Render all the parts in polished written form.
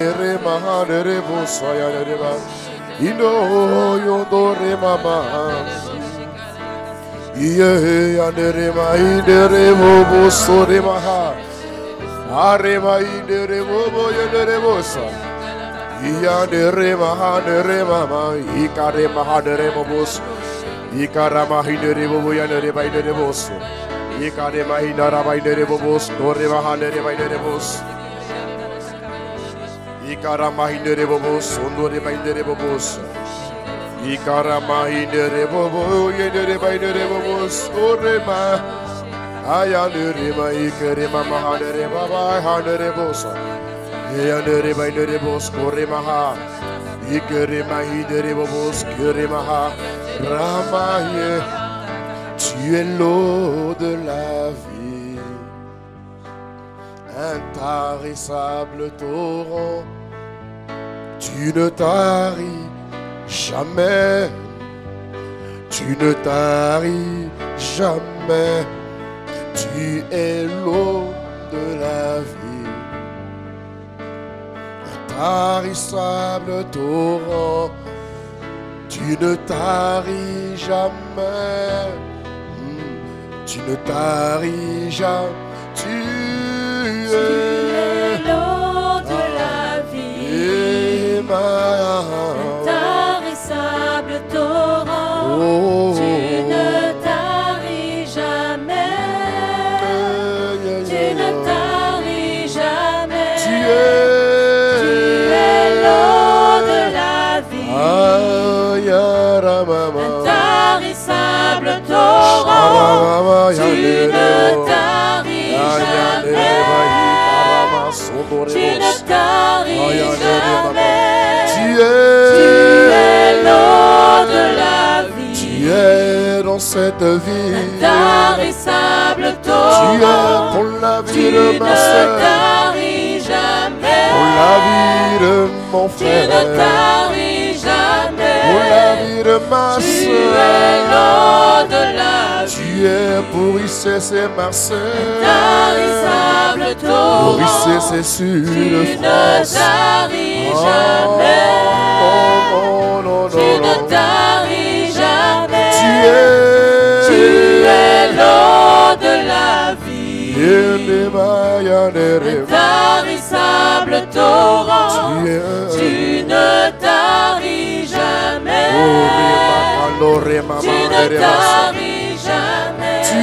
Rema de rebo soya de reba. Ino yondo rema ma. Iye ande rema inde rebo boso rema ha. Arema inde rebo boya de rebosa. Iya de rema ha de rema ma. Ika rema ha de rebo boso. Ika rama inde rebo boya de reba inde reboso. Ika rema inde raba inde rebo boso. Do rema ha de reba inde reboso. Ikarama hindere bobos, sondore baindere bobos. Ikarama hindere bobo, yendere baindere bobos, orema. Ayandere ma ikarema mahandere baba, handere bosa. Yandere baindere bos, korema ha. Ikarema hindere bobos, korema ha. Ramaye, tu es l'eau de la vie. Intarissable torrent, tu ne taris jamais, tu ne taris jamais, tu es l'eau de la vie. Intarissable torrent, tu ne taris jamais, tu ne taris jamais, tu es l'eau de la vie, intarissable torrent, tu ne taris jamais, tu ne taris jamais, tu es l'eau de la vie, intarissable torrent, tu ne taris jamais. Tu ne taris jamais. Tu es l'eau de la vie. Tu es dans cette vie. Intarissable torrent. Tu es pour la vie de ma soeur. Tu ne taris jamais. Pour la vie de mon frère. Tu ne taris jamais. Pour la vie de ma soeur. Tu es l'eau de la vie. Tu es pour c'est ma soeur. Intarissable torrent. Pour c'est sur le Tu ne taris jamais. Tu ne taris jamais. Tu es l'eau de la vie. Intarissable torrent. Tu ne taris jamais. Tu ne taris jamais. Tu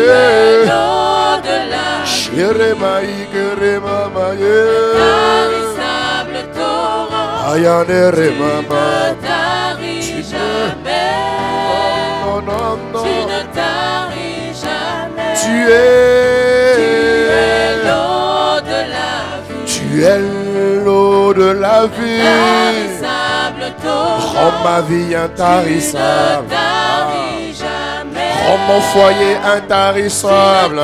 es l'eau de la vie. Intarissable torrent. Tu ne taris jamais. Tu ne taris jamais. Tu es l'eau de la vie. Tu es l'eau de la vie. Intarissable torrent. Rends ma vie intarissable. Tu ne taris jamais. Rends mon foyer intarissable.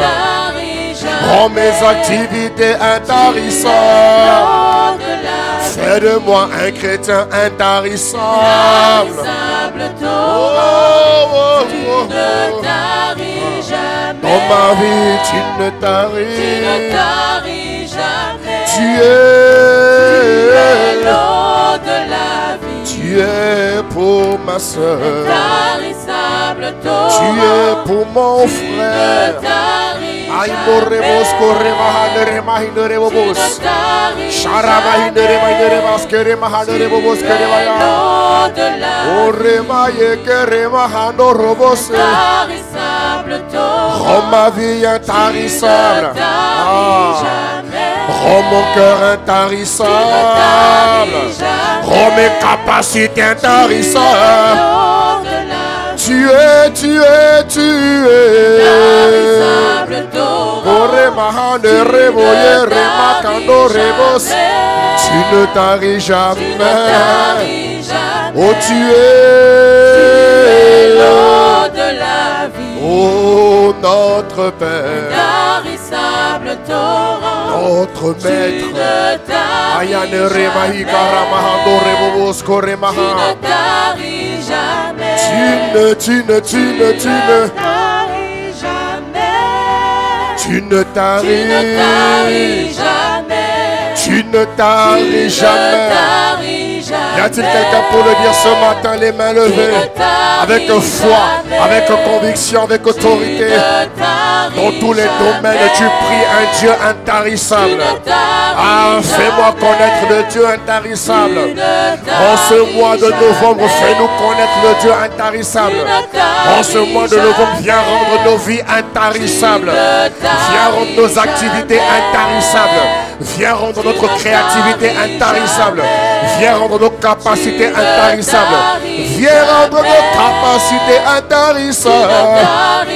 Rends mes activités intarissables. Fais de moi un chrétien intarissable. Tu ne taris jamais. Dans ma vie, tu ne taris jamais. Tu es l'eau de la vie. Tu es pour ma soeur. Intarissable torrent. Tu es pour mon frère. Ay morrebos corremahane remahine rebos. Sharamahine remahine kere mahane rebos kere maya. O remaye kere mahano robos. Intarissable torrent. Rends ma vie intarissable. Rends mon cœur intarissable. Rends mes capacités intarissables. Tu es. Oremahane reboye remakando rebos. Tu ne taris jamais. Oh, tu es l'eau de la vie. Oh, notre Père. Intarissable torrent. Notre Maître. Ayane remahi karamahando rebobos koremaha. Tu ne taris jamais. Tu ne Tu ne taris jamais. jamais. Tu Tu ne taris jamais. Y a-t-il quelqu'un pour le dire ce matin, les mains levées, avec foi, avec conviction, avec autorité? Dans tous les domaines, tu pries un Dieu intarissable. Ah, fais-moi connaître le Dieu intarissable. En ce mois de novembre, fais-nous connaître le Dieu intarissable. En ce mois de novembre, viens rendre nos vies intarissables. Viens rendre nos activités intarissables. Viens rendre notre créativité intarissable. Viens rendre nos capacités intarissables. Viens rendre nos capacités intarissables.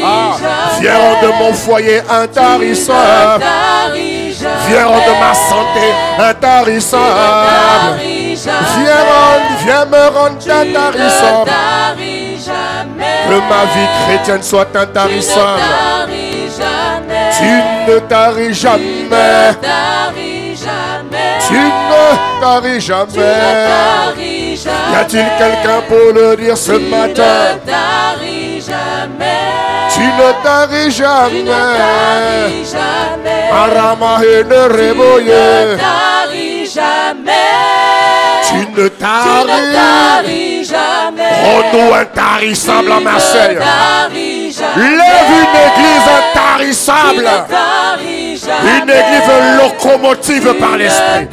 Ah, viens rendre mon foyer intarissable. Viens rendre ma santé intarissable. Viens me rendre intarissable. Que ma vie chrétienne soit intarissable. Tu ne taris jamais. Tu ne taris jamais. Y a-t-il quelqu'un pour le dire ce matin? Tu ne taris jamais. Arama et le réveiller. Tu ne taris jamais. Rends-nous intarissables à Marseille. Lève une église intarissable. Une église locomotive par l'esprit.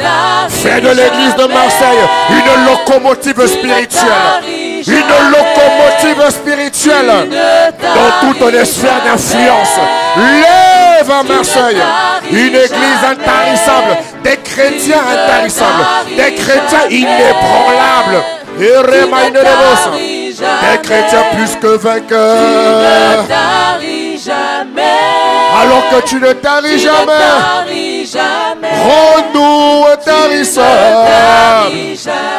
Fais de l'église de Marseille une locomotive spirituelle. Une locomotive spirituelle dans toute les sphères d'influence. Lève à Marseille une église intarissable. Des chrétiens intarissables. Des chrétiens inébranlables. Des chrétiens plus que vainqueurs. Alors que tu ne taris jamais. Rends-nous intarissables.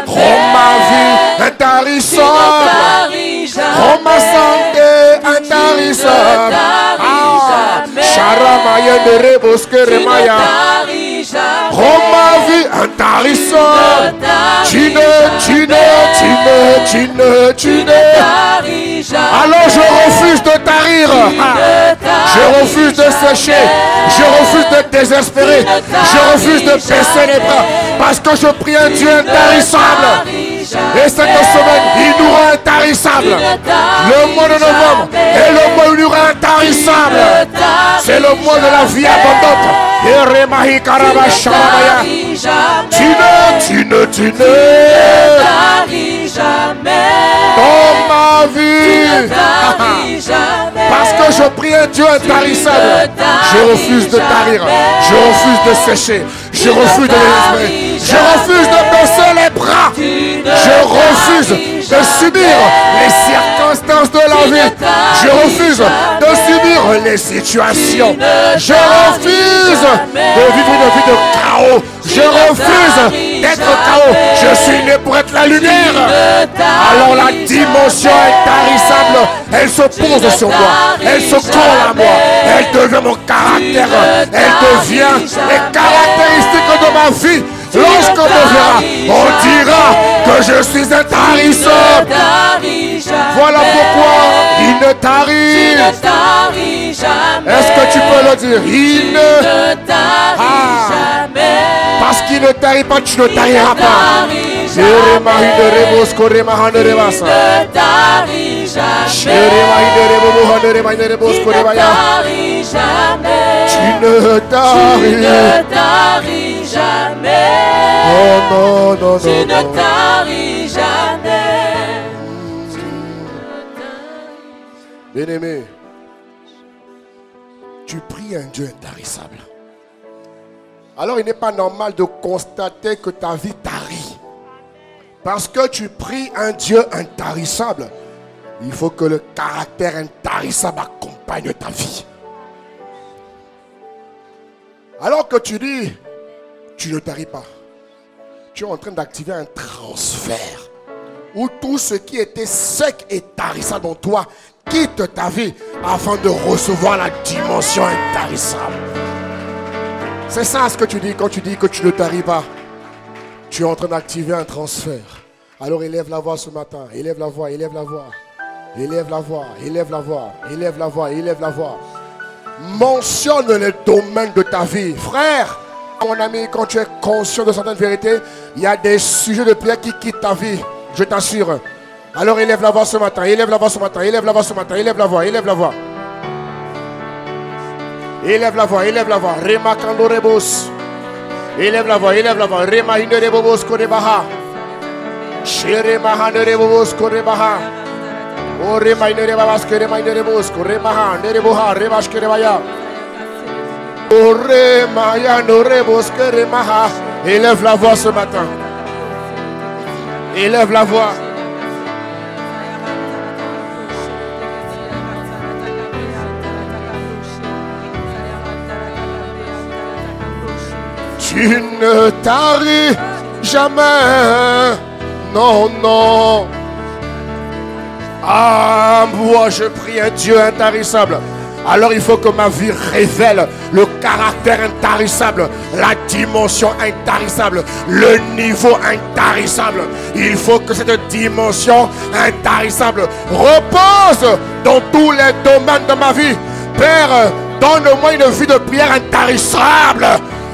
Rends ma vie intarissable. Rends ma santé intarissable. Rends ma vie intarissable. Alors je refuse de tarir. Je refuse de sécher. Je refuse de désespérer. Je refuse de baisser les bras. Parce que je prie un Dieu intarissable. Et cette semaine, il nous rend intarissables. Le mois de novembre est le mois où il nous rend intarissables. C'est le mois de la vie abondante. Tu ne dans ma vie. Parce que je prie un Dieu intarissable. Je refuse de tarir. Je refuse de sécher. Je refuse de désespérer. Je refuse de baisser les bras. Je refuse de subir les circonstances de la vie. Je refuse de subir les situations. Je refuse de vivre une vie de chaos. Je refuse d'être chaos. Je suis né pour être la lumière. Alors la dimension intarissable, elle se pose sur moi. Elle se colle à moi. Elle devient mon caractère. Elle devient les caractéristiques de ma vie. Lorsqu'on me verra, on dira que je suis intarissable. Voilà pourquoi il ne tarit. Est-ce que tu peux le dire? Il ne tarit. Parce qu'il ne tarit pas, tu ne tariras pas. Tu ne taris jamais. Oh non, tu ne taris jamais. Bien-aimé, tu pries un Dieu intarissable. Alors il n'est pas normal de constater que ta vie tarit. Parce que tu pries un Dieu intarissable, il faut que le caractère intarissable accompagne ta vie. Alors que tu dis, tu ne taris pas. Tu es en train d'activer un transfert où tout ce qui était sec et tarissable en toi quitte ta vie afin de recevoir la dimension intarissable. C'est ça ce que tu dis quand tu dis que tu ne taris pas. Tu es en train d'activer un transfert. Alors élève la voix ce matin. Élève la voix, élève la voix. Élève la voix, élève la voix, élève la voix, élève la voix. Mentionne les domaines de ta vie. Frère, Mon ami, quand tu es conscient de certaines vérités, il y a des sujets de prière qui quittent ta vie. Je t'assure. Alors élève la voix ce matin, élève la voix ce matin, élève la voix ce matin, élève la voix, élève la voix. Élève la voix, élève la voix. Rema kando rebos. Élève la voix, élève la voix. Rema hinde rebos korebaha. Shere maha ne rebos korebaha. O rema hinde rebas kerema hinde rebos koremaha ne reboha rebash kerebaya. O rema ya no rebos keremaha. Élève la voix ce matin. Élève la voix. Tu ne taris jamais. Non, non. Ah, moi je prie un Dieu intarissable. Alors il faut que ma vie révèle le caractère intarissable, la dimension intarissable, le niveau intarissable. Il faut que cette dimension intarissable repose dans tous les domaines de ma vie. Père, donne-moi une vie de prière intarissable.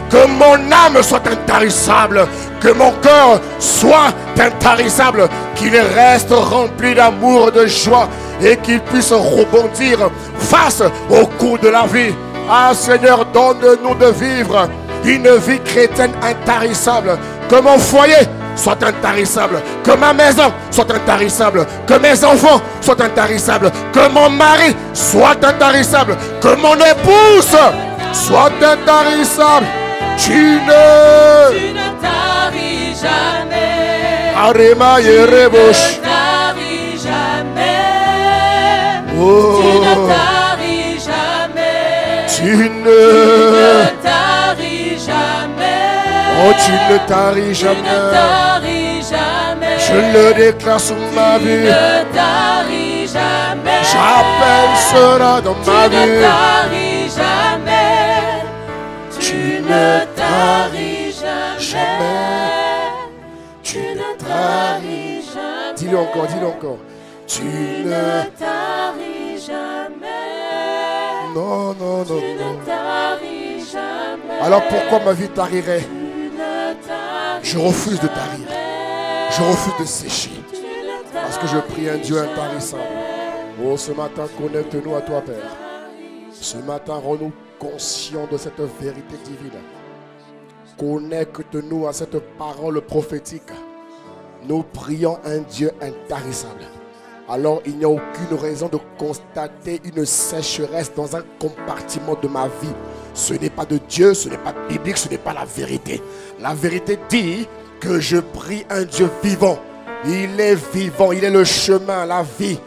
Que mon âme soit intarissable, que mon cœur soit intarissable, qu'il reste rempli d'amour, de joie et qu'il puisse rebondir face au coup de la vie. Ah Seigneur, donne-nous de vivre une vie chrétienne intarissable, que mon foyer soit intarissable, que ma maison soit intarissable, que mes enfants soient intarissables, que mon mari soit intarissable, que mon épouse soit intarissable. Tu ne taris jamais. Arema Yerebosh. Tu ne taris jamais. Oh. Tu ne taris jamais. Tu ne taris jamais. Oh, tu ne taris jamais. Tu ne taris jamais. Je le déclare sur ma vie. Tu ne taris jamais. J'appelle cela dans ma vie. Tu ne taris jamais. Tu ne taris jamais. Tu ne taris jamais. Dis-le encore, dis-le encore. Tu ne taris jamais. Non, non, non, tu non. Ne taris jamais. Alors pourquoi ma vie tarirait? Je refuse de tarir. Je refuse de sécher. Parce que je prie un Dieu intarissable. Oh, ce matin, connecte-nous à toi, Père. Ce matin, rends-nous conscients de cette vérité divine. Connecte-nous à cette parole prophétique. Nous prions un Dieu intarissable. Alors il n'y a aucune raison de constater une sécheresse dans un compartiment de ma vie. Ce n'est pas de Dieu, ce n'est pas biblique, ce n'est pas la vérité. La vérité dit que je prie un Dieu vivant. Il est vivant, il est le chemin, la vie.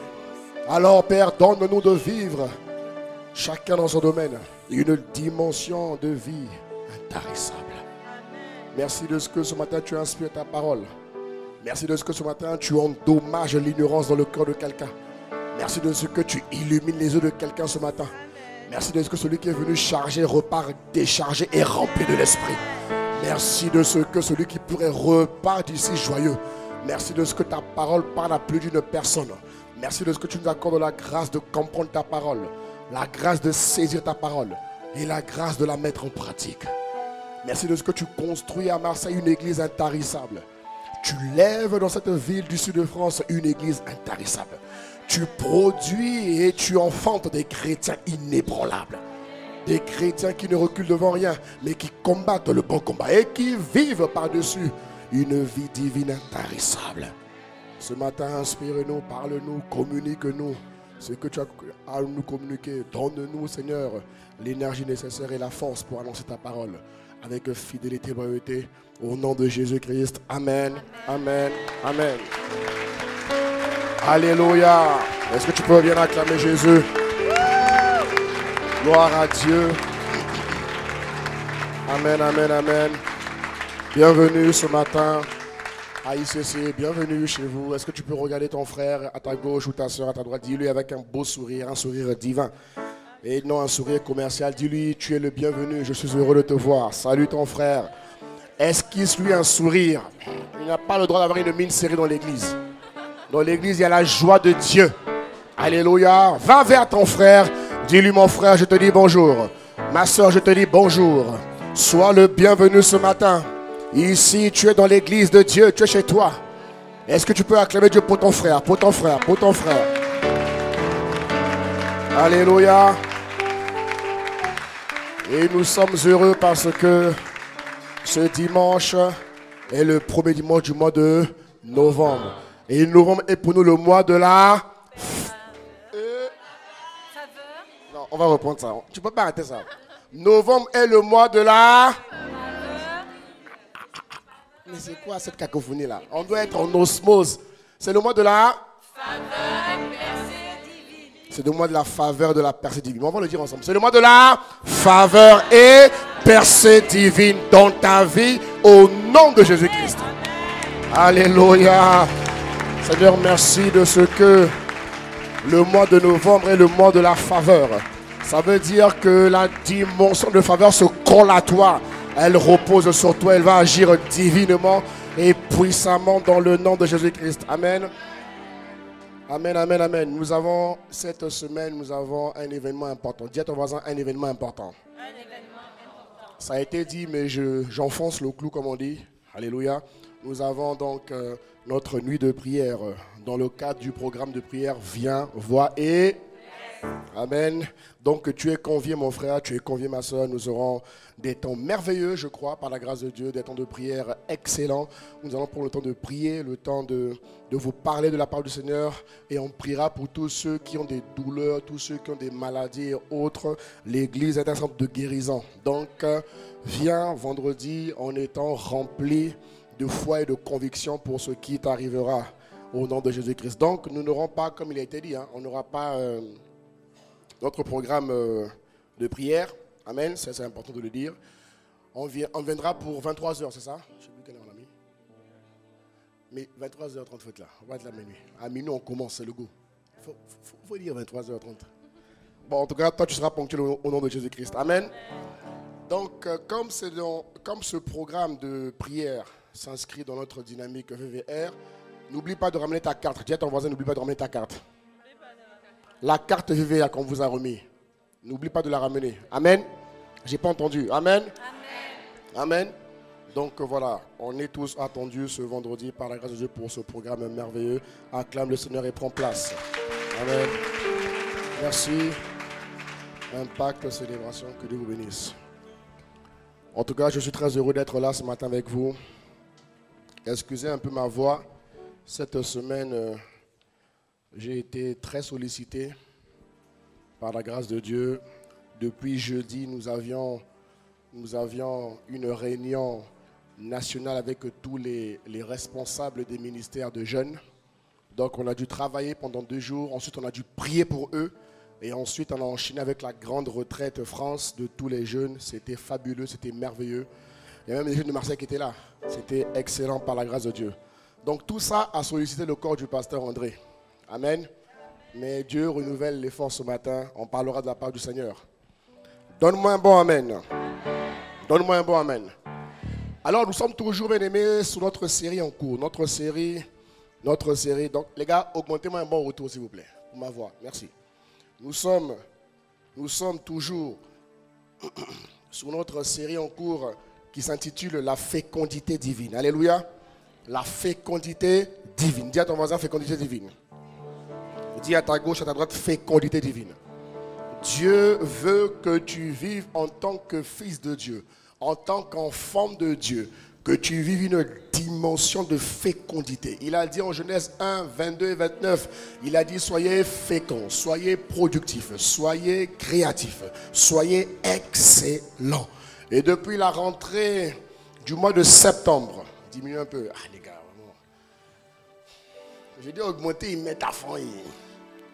Alors Père, donne-nous de vivre, chacun dans son domaine, une dimension de vie intarissable. Merci de ce que ce matin tu inspires ta parole. Merci de ce que ce matin tu endommages l'ignorance dans le cœur de quelqu'un. Merci de ce que tu illumines les yeux de quelqu'un ce matin. Merci de ce que celui qui est venu charger repart déchargé et rempli de l'esprit. Merci de ce que celui qui pourrait repart d'ici joyeux. Merci de ce que ta parole parle à plus d'une personne. Merci de ce que tu nous accordes la grâce de comprendre ta parole, la grâce de saisir ta parole et la grâce de la mettre en pratique. Merci de ce que tu construis à Marseille une église intarissable. Tu lèves dans cette ville du sud de France une église intarissable. Tu produis et tu enfantes des chrétiens inébranlables. Des chrétiens qui ne reculent devant rien, mais qui combattent le bon combat et qui vivent par-dessus une vie divine intarissable. Ce matin, inspire-nous, parle-nous, communique-nous ce que tu as à nous communiquer. Donne-nous, Seigneur, l'énergie nécessaire et la force pour annoncer ta parole avec fidélité et loyauté. Au nom de Jésus-Christ. Amen. Amen. Amen. Alléluia. Est-ce que tu peux bien acclamer Jésus? Gloire à Dieu. Amen, amen, amen. Bienvenue ce matin à ICC. Bienvenue chez vous. Est-ce que tu peux regarder ton frère à ta gauche ou ta soeur à ta droite? Dis-lui avec un beau sourire, un sourire divin. Et non un sourire commercial. Dis-lui, tu es le bienvenu. Je suis heureux de te voir. Salut ton frère. Esquisse-lui un sourire. Il n'a pas le droit d'avoir une mine serrée dans l'église. Dans l'église, il y a la joie de Dieu. Alléluia. Va vers ton frère. Dis-lui, mon frère, je te dis bonjour. Ma soeur, je te dis bonjour. Sois le bienvenu ce matin. Ici, tu es dans l'église de Dieu, tu es chez toi. Est-ce que tu peux acclamer Dieu pour ton frère, pour ton frère, pour ton frère? Alléluia. Et nous sommes heureux parce que ce dimanche est le premier dimanche du mois de novembre. Et novembre est pour nous le mois de la... Non, on va reprendre ça. Tu peux pas arrêter ça. Novembre est le mois de la... Mais c'est quoi cette cacophonie là? On doit être en osmose. C'est le mois de la... C'est le mois de la faveur de la percée divine. On va le dire ensemble. C'est le mois de la faveur et percée divine dans ta vie au nom de Jésus-Christ. Alléluia. Seigneur, merci de ce que le mois de novembre est le mois de la faveur. Ça veut dire que la dimension de faveur se colle à toi. Elle repose sur toi. Elle va agir divinement et puissamment dans le nom de Jésus-Christ. Amen. Amen, amen, amen. Nous avons, cette semaine, nous avons un événement important. Dis à ton voisin, un événement important. Un événement important. Ça a été dit, mais j'enfonce le clou, comme on dit. Alléluia. Nous avons donc notre nuit de prière. Dans le cadre du programme de prière, viens, vois et... Amen. Donc tu es convié mon frère, tu es convié ma soeur. Nous aurons des temps merveilleux, je crois, par la grâce de Dieu, des temps de prière excellents. Nous allons prendre le temps de prier, le temps de vous parler de la parole du Seigneur. Et on priera pour tous ceux qui ont des douleurs, tous ceux qui ont des maladies et autres. L'église est un centre de guérison. Donc viens vendredi en étant rempli de foi et de conviction pour ce qui t'arrivera au nom de Jésus-Christ. Donc nous n'aurons pas, comme il a été dit, on n'aura pas... notre programme de prière, amen, c'est important de le dire. On viendra pour 23h, c'est ça? Je ne sais plus quelle heure on a mis. Mais 23h30, faut être là, on va être là minuit. À minuit, on commence, c'est le goût. Faut dire 23h30. Bon, en tout cas, toi, tu seras ponctuel au nom de Jésus-Christ. Amen. Donc, comme ce programme de prière s'inscrit dans notre dynamique VVR, n'oublie pas de ramener ta carte. Dis à ton voisin, n'oublie pas de ramener ta carte. La carte VVA qu'on vous a remis. N'oublie pas de la ramener. Amen. J'ai pas entendu. Amen. Amen. Amen. Donc voilà, on est tous attendus ce vendredi par la grâce de Dieu pour ce programme merveilleux. Acclame le Seigneur et prends place. Amen. Merci. Impact célébration, que Dieu vous bénisse. En tout cas, je suis très heureux d'être là ce matin avec vous. Excusez un peu ma voix. Cette semaine... j'ai été très sollicité par la grâce de Dieu. Depuis jeudi, nous avions une réunion nationale avec tous les responsables des ministères de jeunes. Donc on a dû travailler pendant 2 jours. Ensuite, on a dû prier pour eux. Et ensuite, on a enchaîné avec la grande retraite France de tous les jeunes. C'était fabuleux, c'était merveilleux. Il y a même des jeunes de Marseille qui étaient là. C'était excellent par la grâce de Dieu. Donc tout ça a sollicité le corps du pasteur André. Amen. Mais Dieu renouvelle les forces ce matin. On parlera de la part du Seigneur. Donne-moi un bon amen. Donne-moi un bon amen. Alors, nous sommes toujours bien aimés sur notre série en cours. Notre série. Donc, les gars, augmentez-moi un bon retour, s'il vous plaît. Pour ma voix. Merci. Nous sommes toujours sur notre série en cours qui s'intitule La fécondité divine. Alléluia. La fécondité divine. Dis à ton voisin, fécondité divine. Dis à ta gauche, à ta droite, fécondité divine. Dieu veut que tu vives en tant que fils de Dieu, en tant qu'enfant de Dieu, que tu vives une dimension de fécondité. Il a dit en Genèse 1, 22 et 29, il a dit soyez féconds, soyez productifs, soyez créatifs, soyez excellents. Et depuis la rentrée du mois de septembre, diminue un peu, les gars, vraiment. J'ai dit augmenter, ils mettent à fond.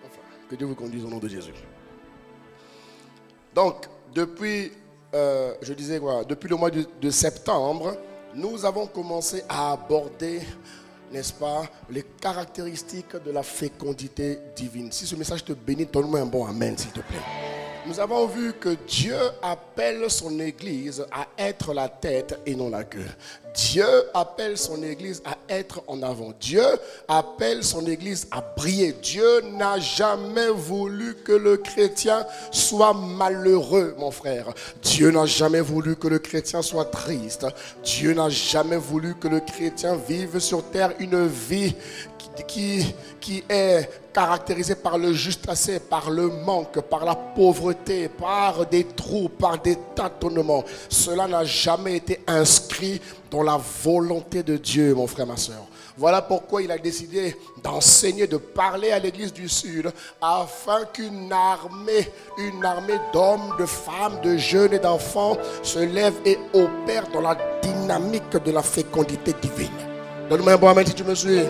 Enfin, que Dieu vous conduise au nom de Jésus. Donc, depuis, depuis le mois de septembre, nous avons commencé à aborder, n'est-ce pas, les caractéristiques de la fécondité divine. Si ce message te bénit, donne-moi un bon amen, s'il te plaît. Nous avons vu que Dieu appelle son Église à être la tête et non la queue. Dieu appelle son église à être en avant. Dieu appelle son église à briller. Dieu n'a jamais voulu que le chrétien soit malheureux, mon frère. Dieu n'a jamais voulu que le chrétien soit triste. Dieu n'a jamais voulu que le chrétien vive sur terre une vie qui est caractérisée par le juste assez, par le manque, par la pauvreté, par des trous, par des tâtonnements. Cela n'a jamais été inscrit dans la volonté de Dieu, mon frère, ma soeur. Voilà pourquoi il a décidé d'enseigner, de parler à l'église du Sud, afin qu'une armée d'hommes, de femmes, de jeunes et d'enfants se lève et opère dans la dynamique de la fécondité divine. Donne-moi un bon amen si tu me suis.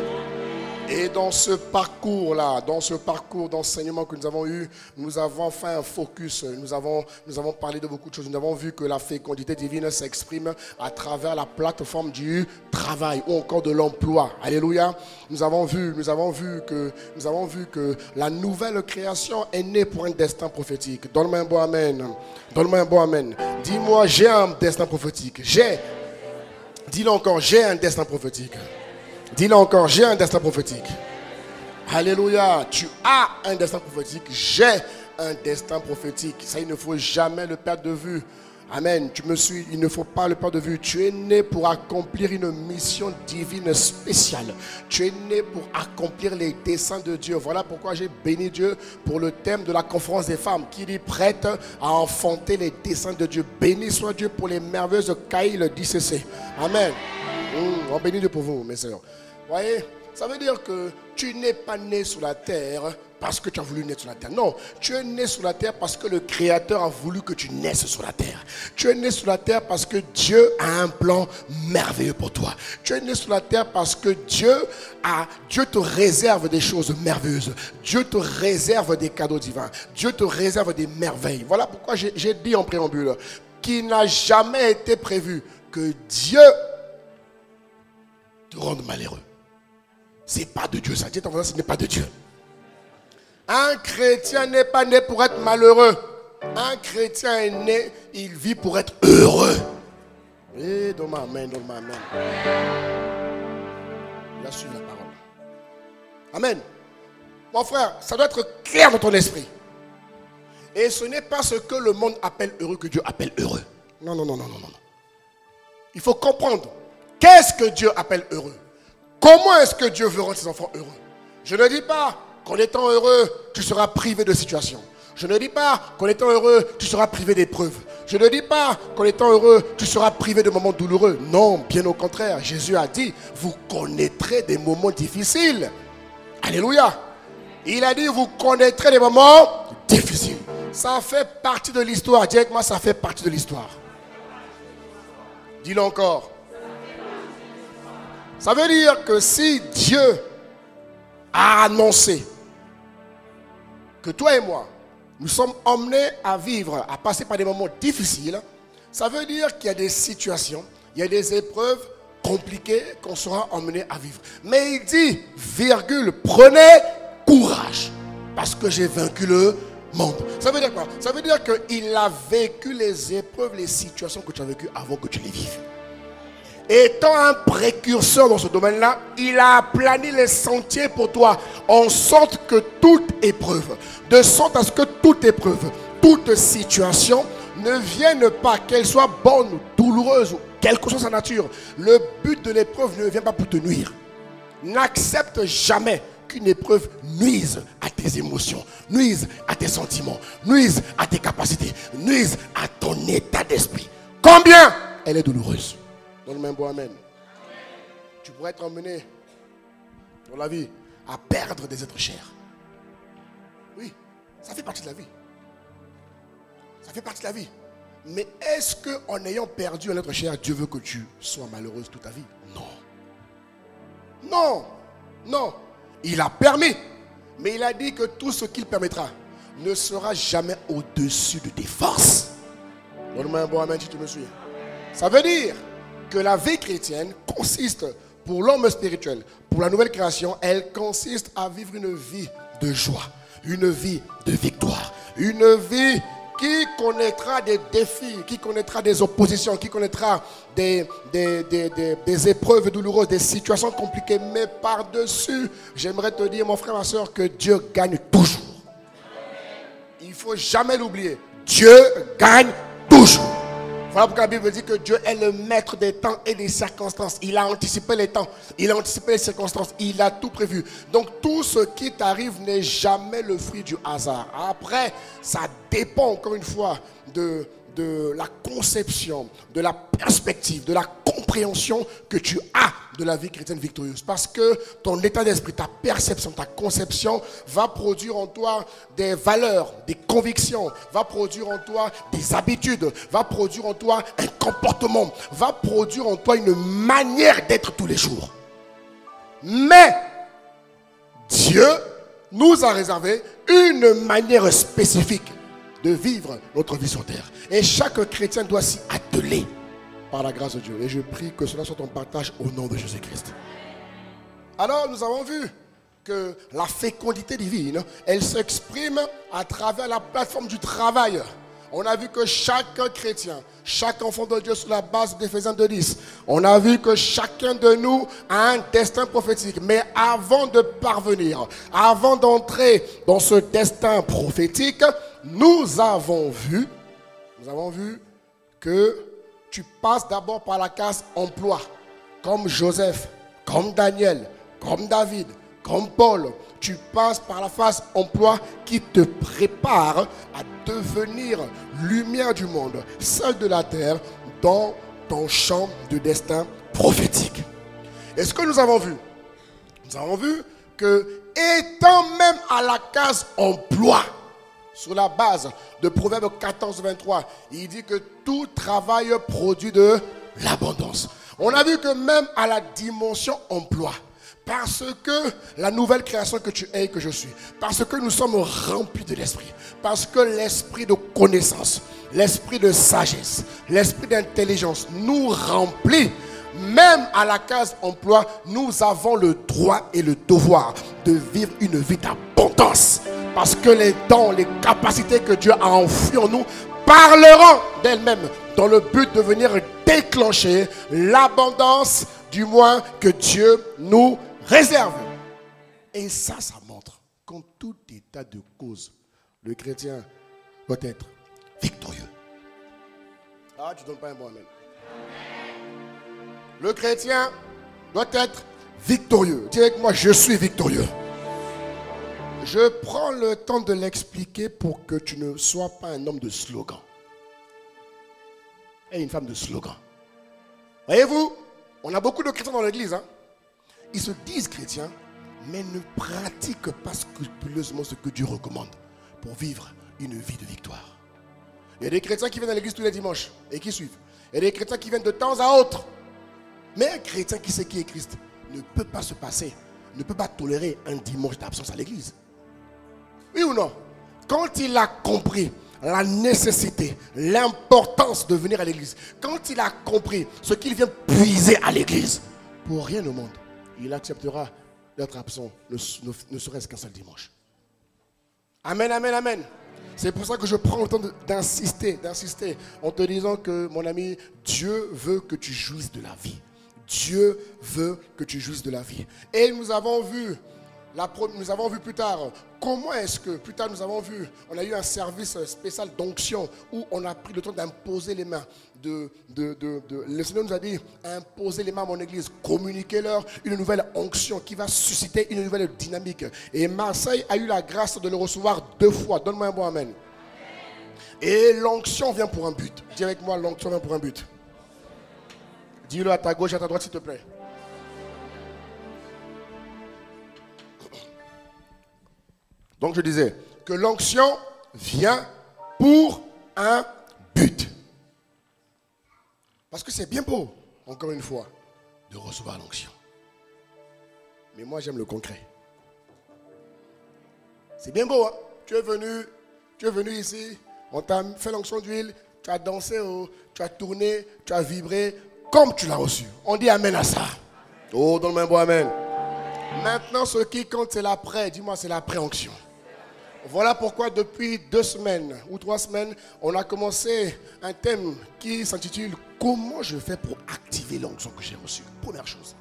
Et dans ce parcours-là, dans ce parcours d'enseignement que nous avons eu, nous avons fait un focus, nous avons parlé de beaucoup de choses. Nous avons vu que la fécondité divine s'exprime à travers la plateforme du travail ou encore de l'emploi. Alléluia. Nous avons vu que la nouvelle création est née pour un destin prophétique. Donne-moi un bon amen. Donne-moi un bon amen. Dis-moi, j'ai un destin prophétique. Dis-le encore, j'ai un destin prophétique. Dis-le encore, j'ai un destin prophétique. Alléluia. Tu as un destin prophétique. J'ai un destin prophétique. Ça, il ne faut jamais le perdre de vue. Amen. Tu me suis. Il ne faut pas le perdre de vue. Tu es né pour accomplir une mission divine spéciale. Tu es né pour accomplir les desseins de Dieu. Voilà pourquoi j'ai béni Dieu pour le thème de la conférence des femmes qui dit prête à enfanter les desseins de Dieu. Béni soit Dieu pour les merveilleuses cailles d'ICC. Amen. On bénit Dieu pour vous, mes sœurs. Voyez, ça veut dire que tu n'es pas né sur la terre parce que tu as voulu naître sur la terre. Non, tu es né sur la terre parce que le Créateur a voulu que tu naisses sur la terre. Tu es né sur la terre parce que Dieu a un plan merveilleux pour toi. Tu es né sur la terre parce que Dieu te réserve des choses merveilleuses. Dieu te réserve des cadeaux divins. Dieu te réserve des merveilles. Voilà pourquoi j'ai dit en préambule qu'il n'a jamais été prévu que Dieu te rende malheureux. C'est pas de Dieu, ça. Dis ton voisin, ce n'est pas de Dieu. Un chrétien n'est pas né pour être malheureux. Un chrétien est né, il vit pour être heureux. Et donne-moi amen, donne-moi amen. Là, suivre la parole. Amen. Mon frère, ça doit être clair dans ton esprit. Et ce n'est pas ce que le monde appelle heureux que Dieu appelle heureux. Non, non, non, non, non, non. Il faut comprendre. Qu'est-ce que Dieu appelle heureux? Comment est-ce que Dieu veut rendre ses enfants heureux? Je ne dis pas qu'en étant heureux, tu seras privé de situations. Je ne dis pas qu'en étant heureux, tu seras privé d'épreuves. Je ne dis pas qu'en étant heureux, tu seras privé de moments douloureux. Non, bien au contraire. Jésus a dit, vous connaîtrez des moments difficiles. Alléluia. Il a dit, vous connaîtrez des moments difficiles. Ça fait partie de l'histoire. Dis avec moi, ça fait partie de l'histoire. Dis-le encore. Ça veut dire que si Dieu a annoncé que toi et moi, nous sommes emmenés à vivre, à passer par des moments difficiles, ça veut dire qu'il y a des situations, il y a des épreuves compliquées qu'on sera emmenés à vivre. Mais il dit, virgule, prenez courage, parce que j'ai vaincu le monde. Ça veut dire quoi? Ça veut dire qu'il a vécu les épreuves, les situations que tu as vécues avant que tu les vives. Étant un précurseur dans ce domaine-là, il a aplani les sentiers pour toi, en sorte que toute épreuve, de sorte à ce que toute épreuve, toute situation ne vienne pas, qu'elle soit bonne ou douloureuse ou quelle que soit sa nature. Le but de l'épreuve ne vient pas pour te nuire. N'accepte jamais qu'une épreuve nuise à tes émotions, nuise à tes sentiments, nuise à tes capacités, nuise à ton état d'esprit. Combien elle est douloureuse. Donne-moi un bon amen. Tu pourrais être emmené dans la vie à perdre des êtres chers. Oui, ça fait partie de la vie. Ça fait partie de la vie. Mais est-ce qu'en ayant perdu un être cher, Dieu veut que tu sois malheureuse toute ta vie? Non. Non. Non. Il a permis. Mais il a dit que tout ce qu'il permettra ne sera jamais au-dessus de tes forces. Donne-moi un bon amen si tu me suis. Ça veut dire que la vie chrétienne consiste, pour l'homme spirituel, pour la nouvelle création, elle consiste à vivre une vie de joie, une vie de victoire, une vie qui connaîtra des défis, qui connaîtra des oppositions, qui connaîtra des épreuves douloureuses, des situations compliquées, mais par-dessus, j'aimerais te dire, mon frère, ma soeur, que Dieu gagne toujours. Il ne faut jamais l'oublier. Dieu gagne toujours. Voilà pourquoi la Bible dit que Dieu est le maître des temps et des circonstances. Il a anticipé les temps, il a anticipé les circonstances, il a tout prévu. Donc tout ce qui t'arrive n'est jamais le fruit du hasard. Après, ça dépend encore une fois de la conception, de la perspective, de la compréhension que tu as de la vie chrétienne victorieuse. Parce que ton état d'esprit, ta perception, ta conception va produire en toi des valeurs, des convictions, va produire en toi des habitudes, va produire en toi un comportement, va produire en toi une manière d'être tous les jours. Mais Dieu nous a réservé une manière spécifique de vivre notre vie sur terre. Et chaque chrétien doit s'y atteler par la grâce de Dieu. Et je prie que cela soit ton partage au nom de Jésus-Christ. Alors nous avons vu que la fécondité divine, elle s'exprime à travers la plateforme du travail. On a vu que chaque chrétien, chaque enfant de Dieu sur la base d'Éphésiens 2:10, on a vu que chacun de nous a un destin prophétique. Mais avant de parvenir, avant d'entrer dans ce destin prophétique, nous avons vu que tu passes d'abord par la case emploi, comme Joseph, comme Daniel, comme David, comme Paul. Tu passes par la phase emploi qui te prépare à devenir lumière du monde, sel de la terre, dans ton champ de destin prophétique. Et ce que nous avons vu que, étant même à la case emploi, sur la base de Proverbe 14, 23, il dit que tout travail produit de l'abondance. On a vu que même à la dimension emploi, parce que la nouvelle création que tu es et que je suis, parce que nous sommes remplis de l'esprit, parce que l'esprit de connaissance, l'esprit de sagesse, l'esprit d'intelligence nous remplit, même à la case emploi, nous avons le droit et le devoir de vivre une vie d'abondance. Parce que les dons, les capacités que Dieu a enfouies en nous parleront d'elles-mêmes dans le but de venir déclencher l'abondance, du moins que Dieu nous réserve. Et ça montre qu'en tout état de cause, le chrétien doit être victorieux. Ah, tu ne donnes pas un bon amen. Le chrétien doit être victorieux. Dis avec moi, je suis victorieux. Je prends le temps de l'expliquer pour que tu ne sois pas un homme de slogan. Et une femme de slogan. Voyez-vous, on a beaucoup de chrétiens dans l'église. Ils se disent chrétiens, mais ne pratiquent pas scrupuleusement ce que Dieu recommande pour vivre une vie de victoire. Il y a des chrétiens qui viennent à l'église tous les dimanches et qui suivent. Il y a des chrétiens qui viennent de temps à autre. Mais un chrétien qui sait qui est Christ ne peut pas se passer, ne peut pas tolérer un dimanche d'absence à l'église. Oui ou non? Quand il a compris la nécessité, l'importance de venir à l'église, quand il a compris ce qu'il vient puiser à l'église, pour rien au monde, il acceptera d'être absent, ne serait-ce qu'un seul dimanche. Amen, amen, amen. C'est pour ça que je prends le temps d'insister en te disant que, mon ami, Dieu veut que tu jouisses de la vie. Dieu veut que tu jouisses de la vie. Et nous avons vu plus tard, comment est-ce que, plus tard nous avons vu, on a eu un service spécial d'onction où on a pris le temps d'imposer les mains. Le Seigneur nous a dit, imposez les mains à mon église, communiquez-leur une nouvelle onction qui va susciter une nouvelle dynamique. Et Marseille a eu la grâce de le recevoir 2 fois. Donne-moi un bon amen. Et l'onction vient pour un but. Dis avec moi, l'onction vient pour un but. Dis-le à ta gauche et à ta droite s'il te plaît. Donc je disais que l'onction vient pour un but. Parce que c'est bien beau, encore une fois, de recevoir l'onction. Mais moi j'aime le concret. C'est bien beau, hein? Tu es venu ici, on t'a fait l'onction d'huile, tu as dansé, tu as tourné, tu as vibré, comme tu l'as reçu. On dit amen à ça. Oh, donne-moi un bon amen. Maintenant, ce qui compte, c'est l'après. Dis-moi, c'est l'après-onction. Voilà pourquoi depuis 2 semaines ou 3 semaines, on a commencé un thème qui s'intitule « Comment je fais pour activer l'onction que j'ai reçue ?» Première chose.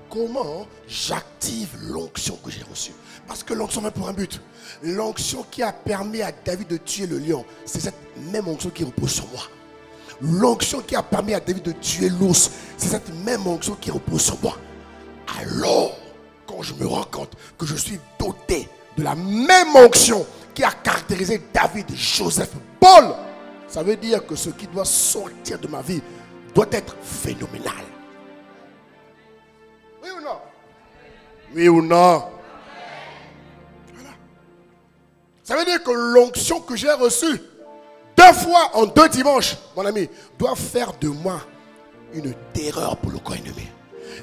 Comment j'active l'onction que j'ai reçue? Parce que l'onction vient pour un but. L'onction qui a permis à David de tuer le lion, c'est cette même onction qui repose sur moi. L'onction qui a permis à David de tuer l'ours, c'est cette même onction qui repose sur moi. Alors, quand je me rends compte que je suis doté de la même onction qui a caractérisé David, Joseph, Paul, ça veut dire que ce qui doit sortir de ma vie doit être phénoménal. Oui ou non? Oui ou non? Voilà. Ça veut dire que l'onction que j'ai reçue 2 fois en 2 dimanches, mon ami, doit faire de moi une terreur pour le camp ennemi.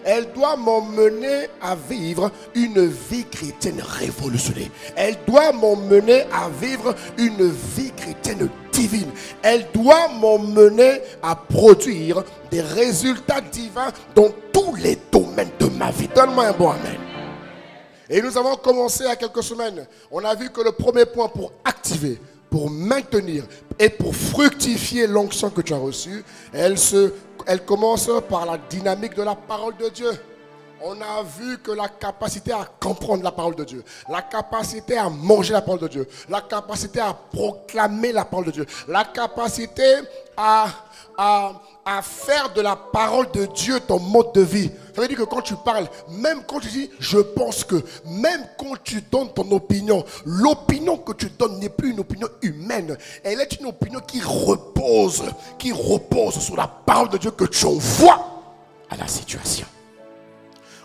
Elle doit m'emmener à vivre une vie chrétienne révolutionnée. Elle doit m'emmener à vivre une vie chrétienne divine. Elle doit m'emmener à produire des résultats divins dans tous les domaines de ma vie. Donne-moi un bon amen. Et nous avons commencé il y a quelques semaines. On a vu que le premier point pour activer, pour maintenir et pour fructifier l'onction que tu as reçue, elle commence par la dynamique de la parole de Dieu. On a vu que la capacité à comprendre la parole de Dieu, la capacité à manger la parole de Dieu, la capacité à proclamer la parole de Dieu, la capacité à faire de la parole de Dieu ton mode de vie. Ça veut dire que quand tu parles, même quand tu dis je pense que, même quand tu donnes ton opinion, l'opinion que tu donnes n'est plus une opinion humaine. Elle est une opinion qui repose sur la parole de Dieu que tu envoies à la situation.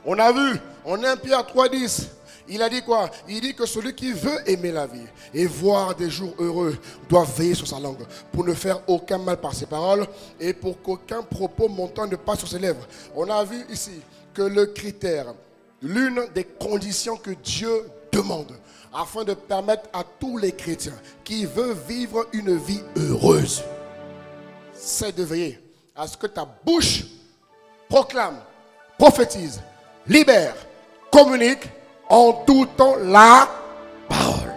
On a vu en 1 Pierre 3,10, il a dit quoi? Il dit que celui qui veut aimer la vie et voir des jours heureux doit veiller sur sa langue pour ne faire aucun mal par ses paroles et pour qu'aucun propos montant ne passe sur ses lèvres. On a vu ici que le critère, l'une des conditions que Dieu demande afin de permettre à tous les chrétiens qui veulent vivre une vie heureuse, c'est de veiller à ce que ta bouche proclame, prophétise, libère, communique en tout temps la parole.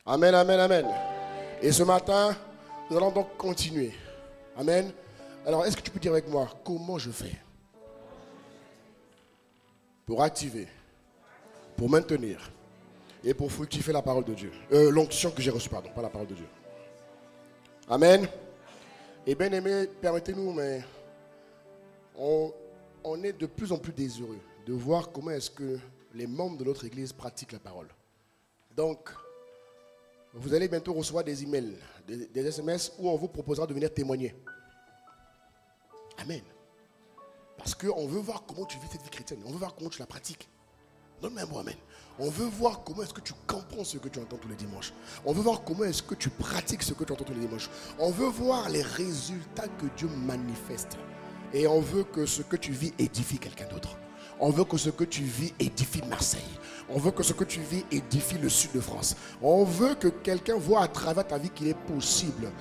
Amen, amen, amen. Et ce matin, nous allons donc continuer. Amen. Alors, est-ce que tu peux dire avec moi comment je fais pour activer, pour maintenir et pour fructifier la parole de Dieu, l'onction que j'ai reçue, pardon, pas la parole de Dieu. Amen. Et bien aimé, permettez-nous, mais on est de plus en plus désireux de voir comment est-ce que les membres de notre église pratiquent la parole. Donc, vous allez bientôt recevoir des emails, des SMS où on vous proposera de venir témoigner. Amen. Parce qu'on veut voir comment tu vis cette vie chrétienne. On veut voir comment tu la pratiques. Donne-moi un mot, amen. On veut voir comment est-ce que tu comprends ce que tu entends tous les dimanches. On veut voir comment est-ce que tu pratiques ce que tu entends tous les dimanches. On veut voir les résultats que Dieu manifeste. Et on veut que ce que tu vis édifie quelqu'un d'autre. On veut que ce que tu vis édifie Marseille. On veut que ce que tu vis édifie le sud de France. On veut que quelqu'un voit à travers ta vie qu'il est possible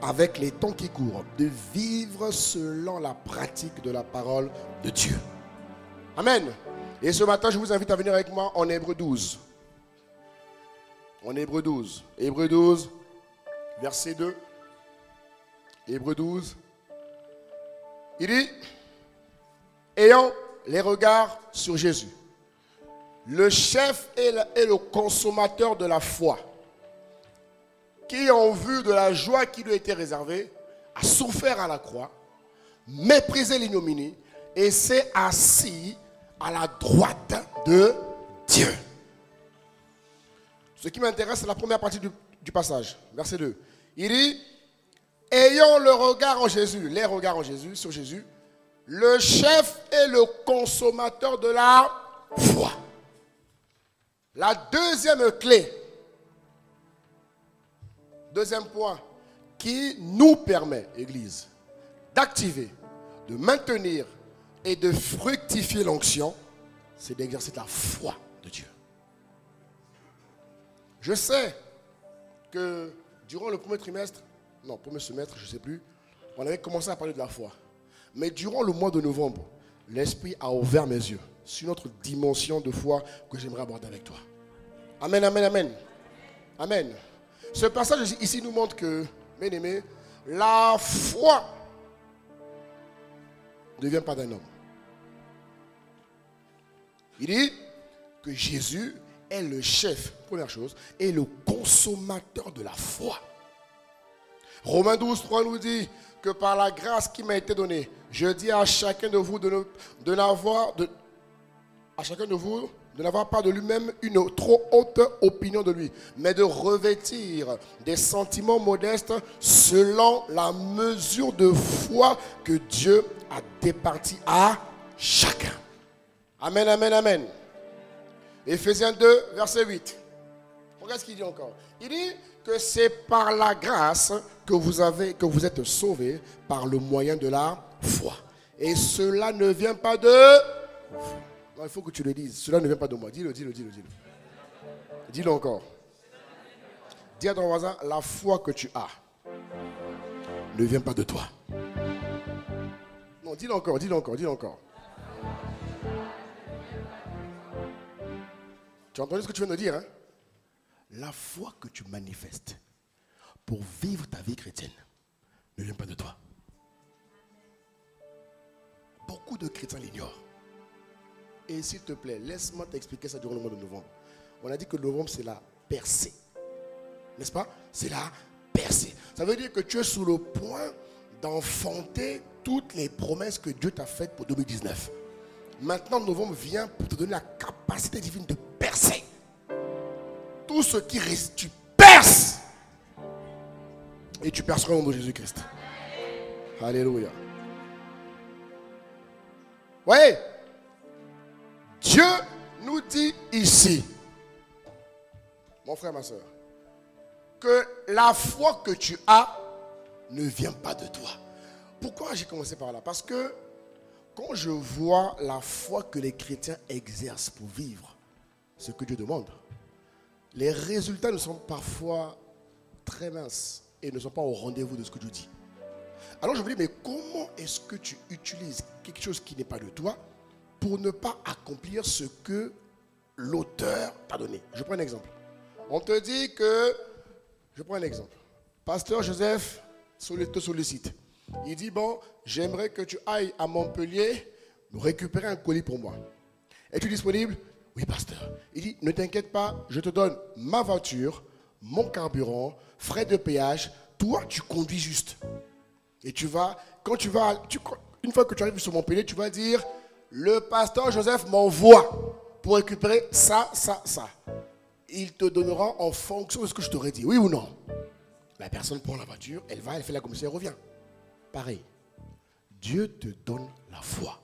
avec les temps qui courent, de vivre selon la pratique de la parole de Dieu. Amen. Et ce matin, je vous invite à venir avec moi en Hébreux 12. En Hébreux 12. Hébreux 12, verset 2. Hébreux 12. Il dit, ayant les regards sur Jésus, le chef et le consommateur de la foi, qui en vue de la joie qui lui était réservée, a souffert à la croix, méprisé l'ignominie et s'est assis à la droite de Dieu. Ce qui m'intéresse, c'est la première partie du passage, verset 2. Il dit, ayant le regard en Jésus, les regards en Jésus, sur Jésus, le chef et le consommateur de la foi. La deuxième clé, deuxième point, qui nous permet, Église, d'activer, de maintenir et de fructifier l'onction, c'est d'exercer la foi de Dieu. Je sais que durant le premier semestre, je ne sais plus, on avait commencé à parler de la foi. Mais durant le mois de novembre, l'Esprit a ouvert mes yeux sur notre dimension de foi que j'aimerais aborder avec toi. Amen, amen, amen. Amen. Ce passage ici nous montre que, bien aimé, la foi ne vient pas d'un homme. Il dit que Jésus est le chef, première chose, et le consommateur de la foi. Romains 12, 3 nous dit que par la grâce qui m'a été donnée, je dis à chacun de vous de n'avoir pas de lui-même une trop haute opinion de lui, mais de revêtir des sentiments modestes selon la mesure de foi que Dieu a départie à chacun. Amen, amen, amen. Éphésiens 2, verset 8. Regarde ce qu'il dit encore. Il dit que c'est par la grâce que vous êtes sauvés par le moyen de la foi. Et cela ne vient pas de vous. Non, il faut que tu le dises. Cela ne vient pas de moi. Dis-le. Dis-le encore. Dis à ton voisin, la foi que tu as ne vient pas de toi. Non, dis-le encore. Tu as entendu ce que tu viens de dire, hein? La foi que tu manifestes pour vivre ta vie chrétienne ne vient pas de toi. Beaucoup de chrétiens l'ignorent. Et s'il te plaît, laisse-moi t'expliquer ça durant le mois de novembre. On a dit que novembre, c'est la percée. N'est-ce pas? C'est la percée. Ça veut dire que tu es sur le point d'enfanter toutes les promesses que Dieu t'a faites pour 2019. Maintenant, novembre vient pour te donner la capacité divine de percer. Tout ce qui reste, tu perces. Et tu perceras au nom de Jésus-Christ. Alléluia. Voyez, Dieu nous dit ici, mon frère, ma soeur, que la foi que tu as ne vient pas de toi. Pourquoi j'ai commencé par là? Parce que quand je vois la foi que les chrétiens exercent pour vivre ce que Dieu demande, les résultats ne sont parfois très minces et ne sont pas au rendez-vous de ce que Dieu dit. Alors je me dis, mais comment est-ce que tu utilises quelque chose qui n'est pas de toi pour ne pas accomplir ce que l'auteur t'a donné? Je prends un exemple. On te dit que, je prends un exemple. Pasteur Joseph te sollicite. Il dit, bon, j'aimerais que tu ailles à Montpellier récupérer un colis pour moi. Es-tu disponible? Oui, pasteur. Il dit, ne t'inquiète pas, je te donne ma voiture, mon carburant, frais de péage. Toi, tu conduis juste. Et tu vas, une fois que tu arrives sur Montpellier, tu vas dire, le pasteur Joseph m'envoie pour récupérer ça. Il te donnera en fonction de ce que je t'aurais dit. Oui ou non? La personne prend la voiture, elle va, elle fait la commission, elle revient. Pareil. Dieu te donne la foi.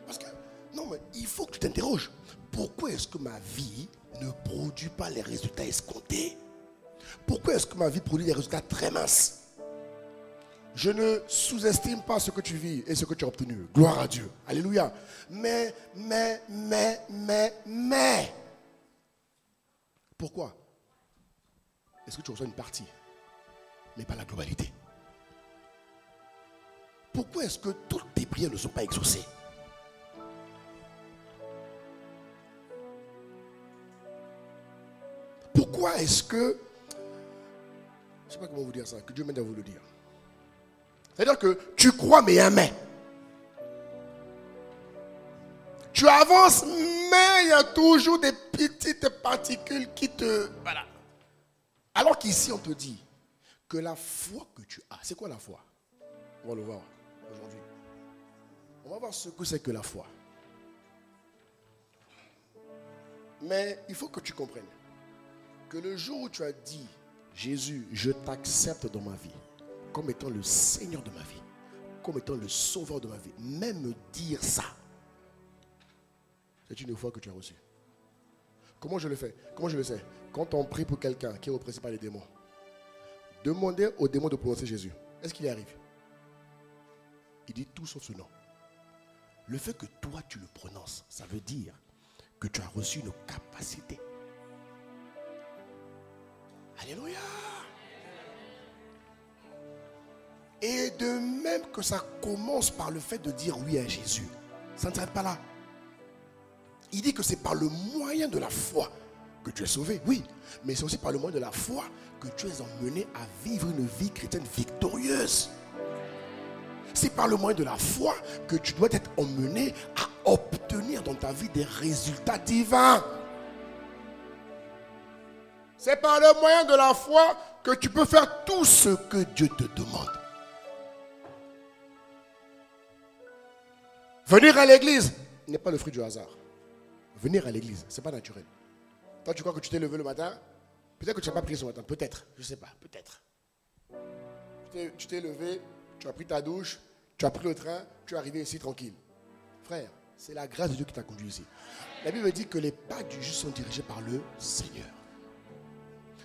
Parce que, non, mais il faut que tu t'interroges. Pourquoi est-ce que ma vie ne produit pas les résultats escomptés? Pourquoi est-ce que ma vie produit des résultats très minces? Je ne sous-estime pas ce que tu vis et ce que tu as obtenu. Gloire à Dieu. Alléluia. Mais. Pourquoi est-ce que tu reçois une partie, mais pas la globalité? Pourquoi est-ce que toutes tes prières ne sont pas exaucées? Pourquoi est-ce que... Je ne sais pas comment vous dire ça, que Dieu m'aide à vous le dire. C'est-à-dire que tu crois, mais il y a un mais. Tu avances, mais il y a toujours des petites particules qui te... Voilà. Alors qu'ici, on te dit que la foi que tu as, c'est quoi la foi? On va le voir aujourd'hui. On va voir ce que c'est que la foi. Mais il faut que tu comprennes que le jour où tu as dit, Jésus, je t'accepte dans ma vie, comme étant le Seigneur de ma vie, comme étant le Sauveur de ma vie, même dire ça, c'est une foi que tu as reçue. Comment je le fais? Comment je le sais? Quand on prie pour quelqu'un qui est oppressé par les démons, demandez aux démons de prononcer Jésus. Est-ce qu'il y arrive? Il dit tout sauf ce nom. Le fait que toi tu le prononces, ça veut dire que tu as reçu une capacité. Alléluia. Et de même que ça commence par le fait de dire oui à Jésus, ça ne s'arrête pas là. Il dit que c'est par le moyen de la foi que tu es sauvé, oui, mais c'est aussi par le moyen de la foi que tu es emmené à vivre une vie chrétienne victorieuse. C'est par le moyen de la foi que tu dois être emmené à obtenir dans ta vie des résultats divins. C'est par le moyen de la foi que tu peux faire tout ce que Dieu te demande. Venir à l'église n'est pas le fruit du hasard. Venir à l'église, ce n'est pas naturel. Toi, tu crois que tu t'es levé le matin? Peut-être que tu n'as pas prié ce matin. Peut-être. Je ne sais pas. Peut-être. Tu t'es levé, tu as pris ta douche, tu as pris le train, tu es arrivé ici tranquille. Frère, c'est la grâce de Dieu qui t'a conduit ici. La Bible dit que les pas du juste sont dirigés par le Seigneur.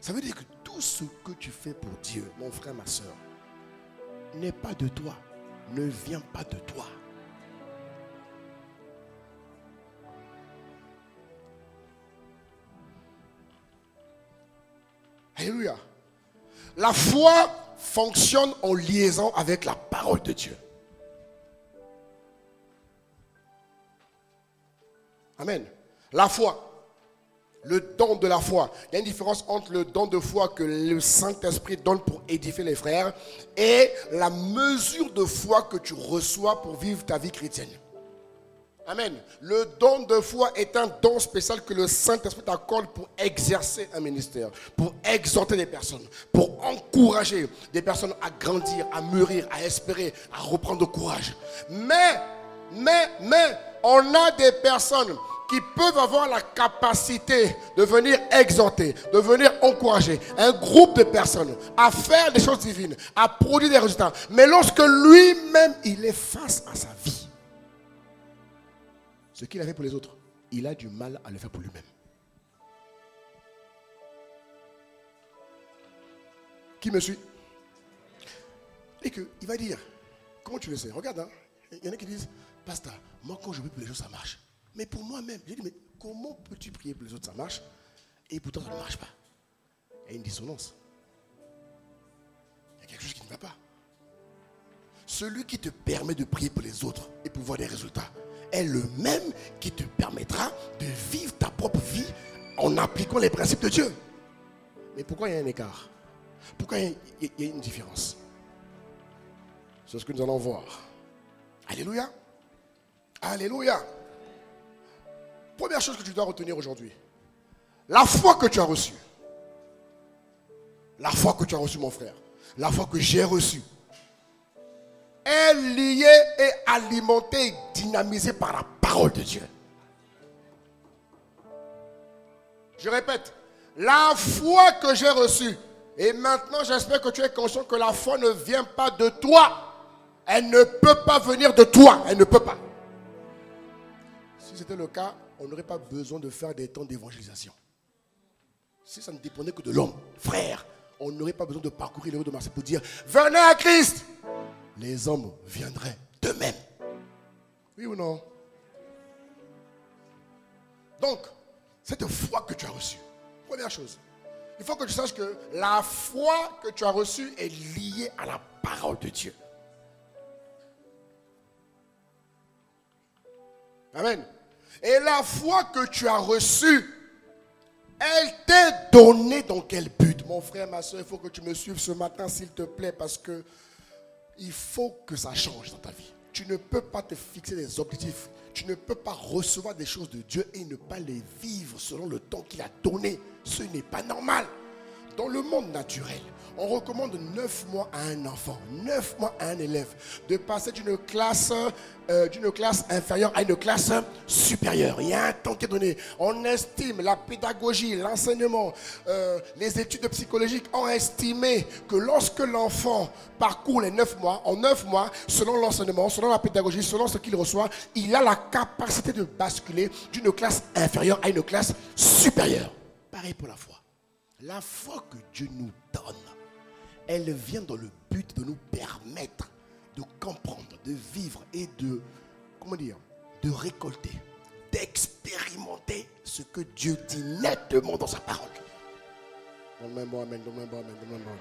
Ça veut dire que tout ce que tu fais pour Dieu, mon frère, ma soeur, n'est pas de toi, ne vient pas de toi. Alléluia. La foi fonctionne en liaison avec la parole de Dieu. Amen. La foi, le don de la foi. Il y a une différence entre le don de foi que le Saint-Esprit donne pour édifier les frères et la mesure de foi que tu reçois pour vivre ta vie chrétienne. Amen. Le don de foi est un don spécial que le Saint-Esprit t'accorde pour exercer un ministère, pour exhorter des personnes, pour encourager des personnes à grandir, à mûrir, à espérer, à reprendre courage. Mais, on a des personnes qui peuvent avoir la capacité de venir exhorter, de venir encourager un groupe de personnes à faire des choses divines, à produire des résultats. Mais lorsque lui-même, il est face à sa vie, ce qu'il a fait pour les autres, il a du mal à le faire pour lui-même. Qui me suit? Et qu'il va dire, comment tu le sais? Regarde, hein, il y en a qui disent, pasteur, moi quand je prie pour les autres, ça marche. Mais pour moi-même, j'ai dit, mais comment peux-tu prier pour les autres, ça marche, et pourtant ça ne marche pas? Il y a une dissonance. Il y a quelque chose qui ne va pas. Celui qui te permet de prier pour les autres et pour voir des résultats est le même qui te permettra de vivre ta propre vie en appliquant les principes de Dieu. Mais pourquoi il y a un écart? Pourquoi il y a une différence? C'est ce que nous allons voir. Alléluia. Alléluia. Première chose que tu dois retenir aujourd'hui. La foi que tu as reçue. La foi que tu as reçue, mon frère. La foi que j'ai reçue est liée et alimentée et dynamisée par la parole de Dieu. Je répète, la foi que j'ai reçue, et maintenant j'espère que tu es conscient que la foi ne vient pas de toi. Elle ne peut pas venir de toi. Elle ne peut pas. Si c'était le cas, on n'aurait pas besoin de faire des temps d'évangélisation. Si ça ne dépendait que de l'homme, frère, on n'aurait pas besoin de parcourir les rues de Marseille pour dire « Venez à Christ !» Les hommes viendraient d'eux-mêmes. Oui ou non? Donc, cette foi que tu as reçue, première chose, il faut que tu saches que la foi que tu as reçue est liée à la parole de Dieu. Amen. Et la foi que tu as reçue, elle t'est donnée dans quel but? Mon frère, ma soeur, il faut que tu me suives ce matin, s'il te plaît, parce que il faut que ça change dans ta vie. Tu ne peux pas te fixer des objectifs. Tu ne peux pas recevoir des choses de Dieu et ne pas les vivre selon le temps qu'il a donné. Ce n'est pas normal. Dans le monde naturel, on recommande 9 mois à un enfant, 9 mois à un élève, de passer d'une classe inférieure à une classe supérieure. Il y a un temps qui est donné. On estime, la pédagogie, l'enseignement, les études psychologiques ont estimé que lorsque l'enfant parcourt les 9 mois, en 9 mois, selon l'enseignement, selon la pédagogie, selon ce qu'il reçoit, il a la capacité de basculer d'une classe inférieure à une classe supérieure. Pareil pour la foi. La foi que Dieu nous donne, elle vient dans le but de nous permettre de comprendre, de vivre et de, de récolter, d'expérimenter ce que Dieu dit nettement dans sa parole. Donne-moi un bon amen, donne-moi un bon amen, donne-moi un bon amen.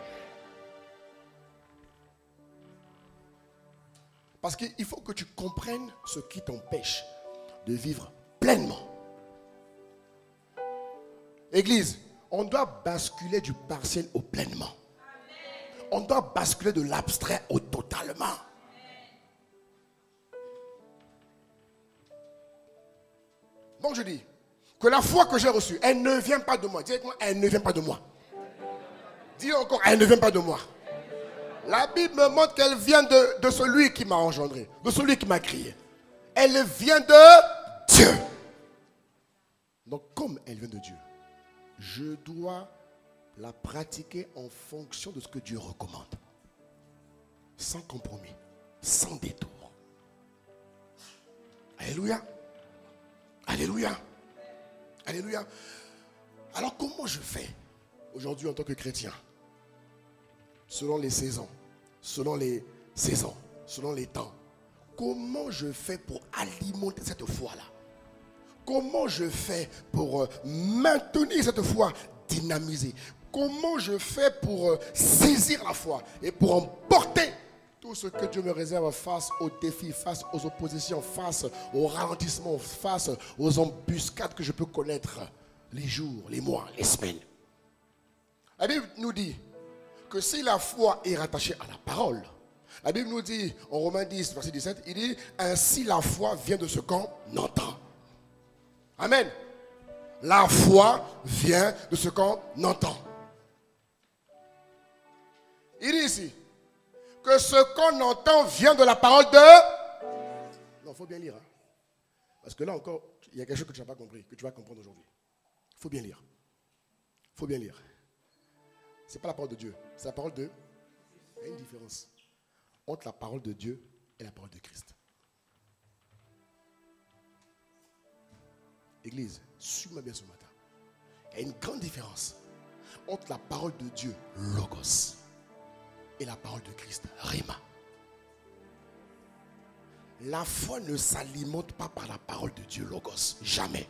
Parce qu'il faut que tu comprennes ce qui t'empêche de vivre pleinement Église, on doit basculer du partiel au pleinement. On doit basculer de l'abstrait au totalement. Donc je dis que la foi que j'ai reçue, elle ne vient pas de moi. Dites-moi, elle ne vient pas de moi. Dis encore, elle ne vient pas de moi. La Bible me montre qu'elle vient de celui qui m'a engendré, de celui qui m'a créé. Elle vient de Dieu. Donc comme elle vient de Dieu, je dois la pratiquer en fonction de ce que Dieu recommande. Sans compromis, sans détour. Alléluia. Alléluia. Alléluia. Alors comment je fais aujourd'hui en tant que chrétien? Selon les saisons, selon les temps. Comment je fais pour alimenter cette foi-là? Comment je fais pour maintenir cette foi dynamisée? Comment je fais pour saisir la foi et pour emporter tout ce que Dieu me réserve face aux défis, face aux oppositions, face aux ralentissements, face aux embuscades que je peux connaître les jours, les mois, les semaines? La Bible nous dit que si la foi est rattachée à la parole, la Bible nous dit en Romains 10, verset 17, il dit ainsi la foi vient de ce qu'on entend. Amen. La foi vient de ce qu'on entend. Il dit ici que ce qu'on entend vient de la parole de... Non, il faut bien lire. Hein? Parce que là encore, il y a quelque chose que tu n'as pas compris, que tu vas comprendre aujourd'hui. Il faut bien lire. Il faut bien lire. Ce n'est pas la parole de Dieu, c'est la parole de... Il y a une différence entre la parole de Dieu et la parole de Christ. Église, suis-moi bien ce matin. Il y a une grande différence entre la parole de Dieu, Logos, et la parole de Christ, Rhéma. La foi ne s'alimente pas par la parole de Dieu, Logos. Jamais.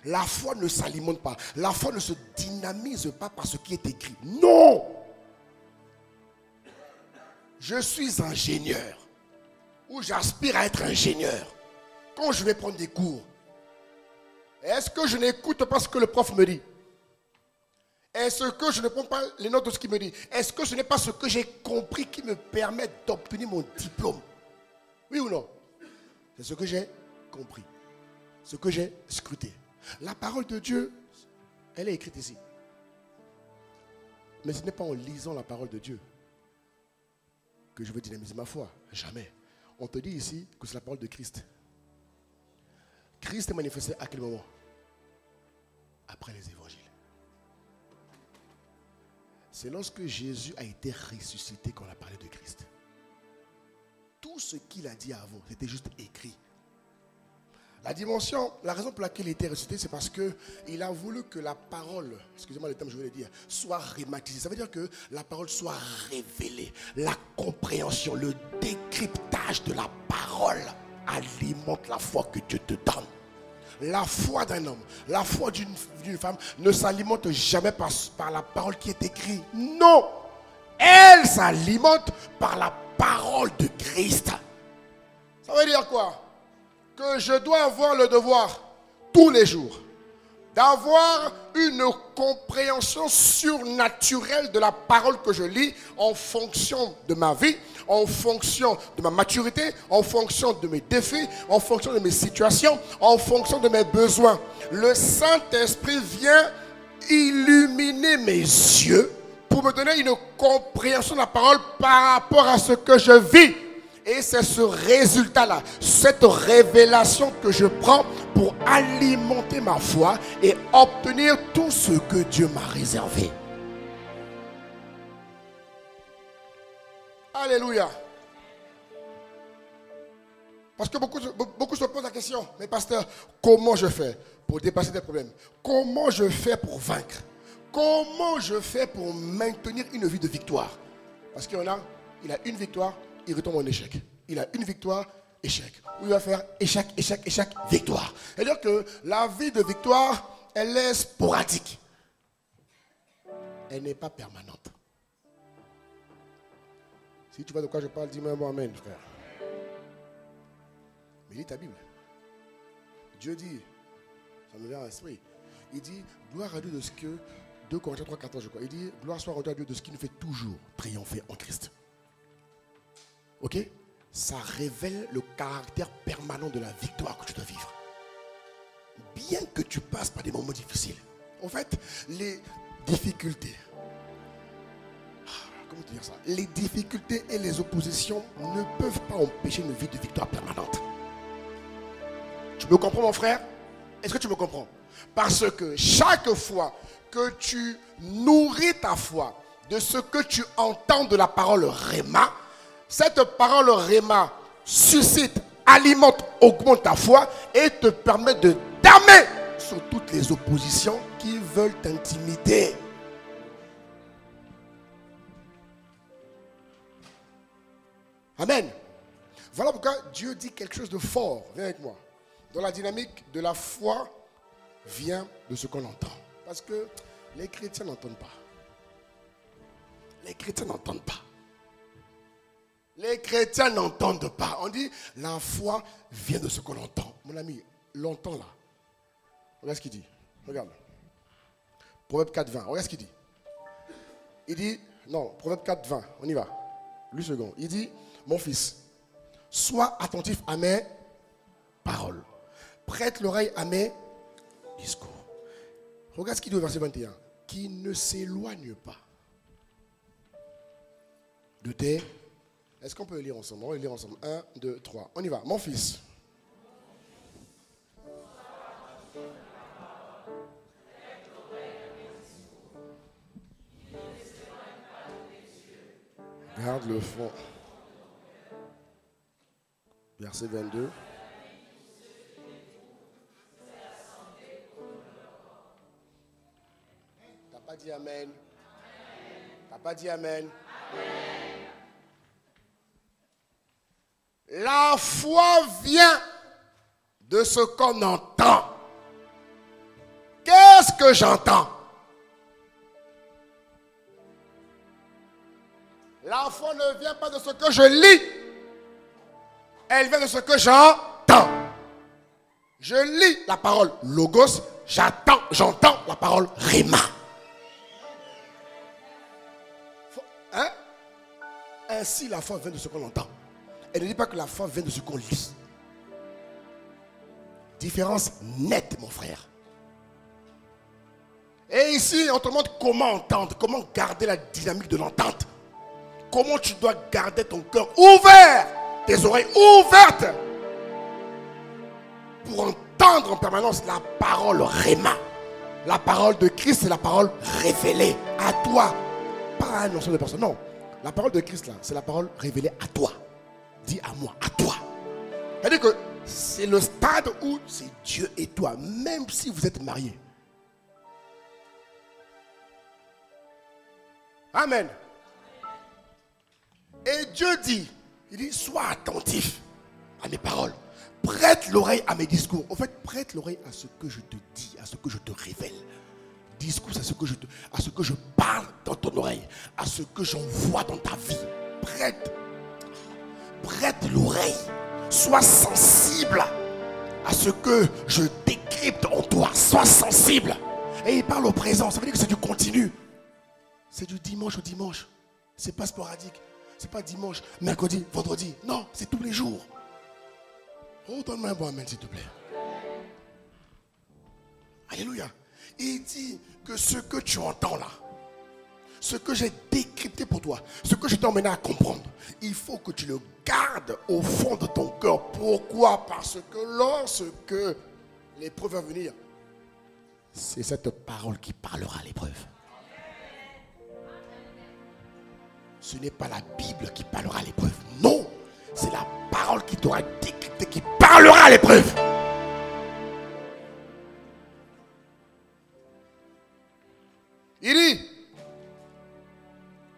La foi ne s'alimente pas. La foi ne se dynamise pas par ce qui est écrit. Non! Je suis ingénieur. Ou j'aspire à être ingénieur. Quand je vais prendre des cours, est-ce que je n'écoute pas ce que le prof me dit? Est-ce que je ne prends pas les notes de ce qu'il me dit? Est-ce que ce n'est pas ce que j'ai compris qui me permet d'obtenir mon diplôme? Oui ou non? C'est ce que j'ai compris. Ce que j'ai scruté. La parole de Dieu, elle est écrite ici. Mais ce n'est pas en lisant la parole de Dieu que je veux dynamiser ma foi. Jamais. On te dit ici que c'est la parole de Christ. Christ est manifesté à quel moment? Après les évangiles. C'est lorsque Jésus a été ressuscité qu'on a parlé de Christ. Tout ce qu'il a dit avant, c'était juste écrit. La dimension, la raison pour laquelle il était ressuscité, c'est parce qu'il a voulu que la parole, excusez-moi le terme que je voulais dire, soit rématisée. Ça veut dire que la parole soit révélée. La compréhension, le décryptage de la parole alimente la foi que Dieu te donne. La foi d'un homme, la foi d'une femme ne s'alimente jamais par la parole qui est écrite. Non! Elle s'alimente par la parole de Christ. Ça veut dire quoi? Que je dois avoir le devoir tous les jours d'avoir une compréhension surnaturelle de la parole que je lis en fonction de ma vie, en fonction de ma maturité, en fonction de mes défis, en fonction de mes situations, en fonction de mes besoins. Le Saint-Esprit vient illuminer mes yeux pour me donner une compréhension de la parole par rapport à ce que je vis. Et c'est ce résultat-là, cette révélation que je prends pour alimenter ma foi et obtenir tout ce que Dieu m'a réservé. Alléluia. Parce que beaucoup se posent la question, mais pasteur, comment je fais pour dépasser des problèmes? Comment je fais pour vaincre? Comment je fais pour maintenir une vie de victoire? Parce qu'il y en a, il a une victoire, il retombe en échec. Il a une victoire, échec. Ou il va faire échec, échec, échec, victoire. C'est-à-dire que la vie de victoire, elle est sporadique. Elle n'est pas permanente. Si tu vois de quoi je parle, dis-moi amen, frère. Mais lis ta Bible. Dieu dit Ça me vient à l'esprit. Il dit, gloire à Dieu de ce que, 2 Corinthiens 3, 14 je crois. Il dit, gloire soit à Dieu de ce qui nous fait toujours triompher en Christ. Ok? Ça révèle le caractère permanent de la victoire que tu dois vivre. Bien que tu passes par des moments difficiles. En fait, les difficultés, comment te dire ça? Les difficultés et les oppositions ne peuvent pas empêcher une vie de victoire permanente. Tu me comprends, mon frère? Est-ce que tu me comprends? Parce que chaque fois que tu nourris ta foi de ce que tu entends de la parole Réma, cette parole Réma suscite, alimente, augmente ta foi et te permet de damer sur toutes les oppositions qui veulent t'intimider. Amen. Voilà pourquoi Dieu dit quelque chose de fort. Viens avec moi. Dans la dynamique de la foi vient de ce qu'on entend. Parce que les chrétiens n'entendent pas. Les chrétiens n'entendent pas. Les chrétiens n'entendent pas. On dit la foi vient de ce qu'on entend. Mon ami, l'entend là. Regarde ce qu'il dit. Regarde. Proverbe 4, 20. Regarde ce qu'il dit. Il dit, non, Proverbe 4, 20. On y va. Lui second. Il dit, mon fils, sois attentif à mes paroles. Prête l'oreille à mes discours. Regarde ce qu'il dit au verset 21. Qui ne s'éloigne pas de tes... Est-ce qu'on peut le lire ensemble? On va le lire ensemble. 1, 2, 3. On y va. Mon fils. Garde le fond. Verset 22. T'as pas dit amen? T'as pas dit amen? La foi vient de ce qu'on entend. Qu'est-ce que j'entends? La foi ne vient pas de ce que je lis. Elle vient de ce que j'entends. Je lis la parole logos, j'entends la parole réma. Hein? Ainsi la foi vient de ce qu'on entend. Elle ne dit pas que la foi vient de ce qu'on lit. Différence nette, mon frère. Et ici, on te montre comment entendre, comment garder la dynamique de l'entente. Comment tu dois garder ton cœur ouvert, tes oreilles ouvertes, pour entendre en permanence la parole Réma. La parole de Christ, c'est la parole révélée à toi. Pas à un ensemble de personnes. Non, la parole de Christ, là, c'est la parole révélée à toi. Dis à moi, à toi. C'est-à-dire que c'est le stade où c'est Dieu et toi, même si vous êtes mariés. Amen. Et Dieu dit, il dit, sois attentif à mes paroles. Prête l'oreille à mes discours. En fait, prête l'oreille à ce que je te dis, à ce que je te révèle. Discours, à ce que je parle dans ton oreille, à ce que j'envoie dans ta vie. Prête l'oreille. Sois sensible à ce que je décrypte en toi. Sois sensible. Et il parle au présent. Ça veut dire que c'est du continu. C'est du dimanche au dimanche. C'est pas sporadique. C'est pas dimanche, mercredi, vendredi. Non, c'est tous les jours. Oh, donne-moi un bon amen, s'il te plaît. Alléluia. Il dit que ce que tu entends là, ce que j'ai décrypté pour toi, ce que je t'ai emmené à comprendre, il faut que tu le gardes au fond de ton cœur. Pourquoi? Parce que lorsque l'épreuve va venir, c'est cette parole qui parlera à l'épreuve. Ce n'est pas la Bible qui parlera à l'épreuve. Non, c'est la parole qui t'aura décrypté qui parlera à l'épreuve. Il dit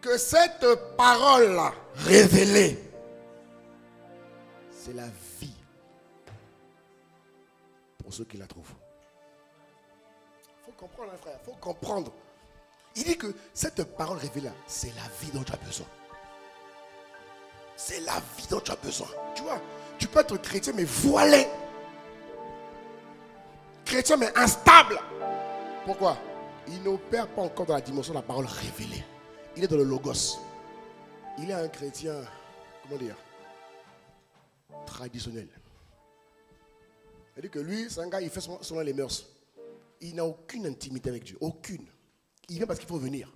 que cette parole-là révélée, c'est la vie pour ceux qui la trouvent. Il faut comprendre, hein, frère, il faut comprendre. Il dit que cette parole révélée, c'est la vie dont tu as besoin. C'est la vie dont tu as besoin. Tu vois, tu peux être chrétien, mais voilé. chrétien mais instable. Pourquoi? Il n'opère pas encore dans la dimension de la parole révélée. Il est dans le logos. Il est un chrétien, comment dire, traditionnel. C'est-à-dire que lui, c'est un gars, il fait selon les mœurs. Il n'a aucune intimité avec Dieu. Aucune. Il vient parce qu'il faut venir.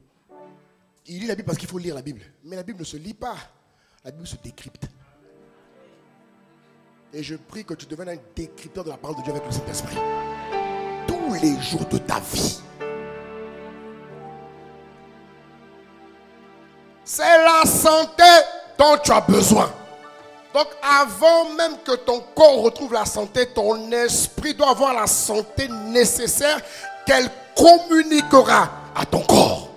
Il lit la Bible parce qu'il faut lire la Bible. Mais la Bible ne se lit pas. La Bible se décrypte. Et je prie que tu deviennes un décrypteur de la parole de Dieu avec le Saint-Esprit. Tous les jours de ta vie. C'est la santé dont tu as besoin. Donc avant même que ton corps retrouve la santé, ton esprit doit avoir la santé nécessaire qu'elle communiquera à ton corps.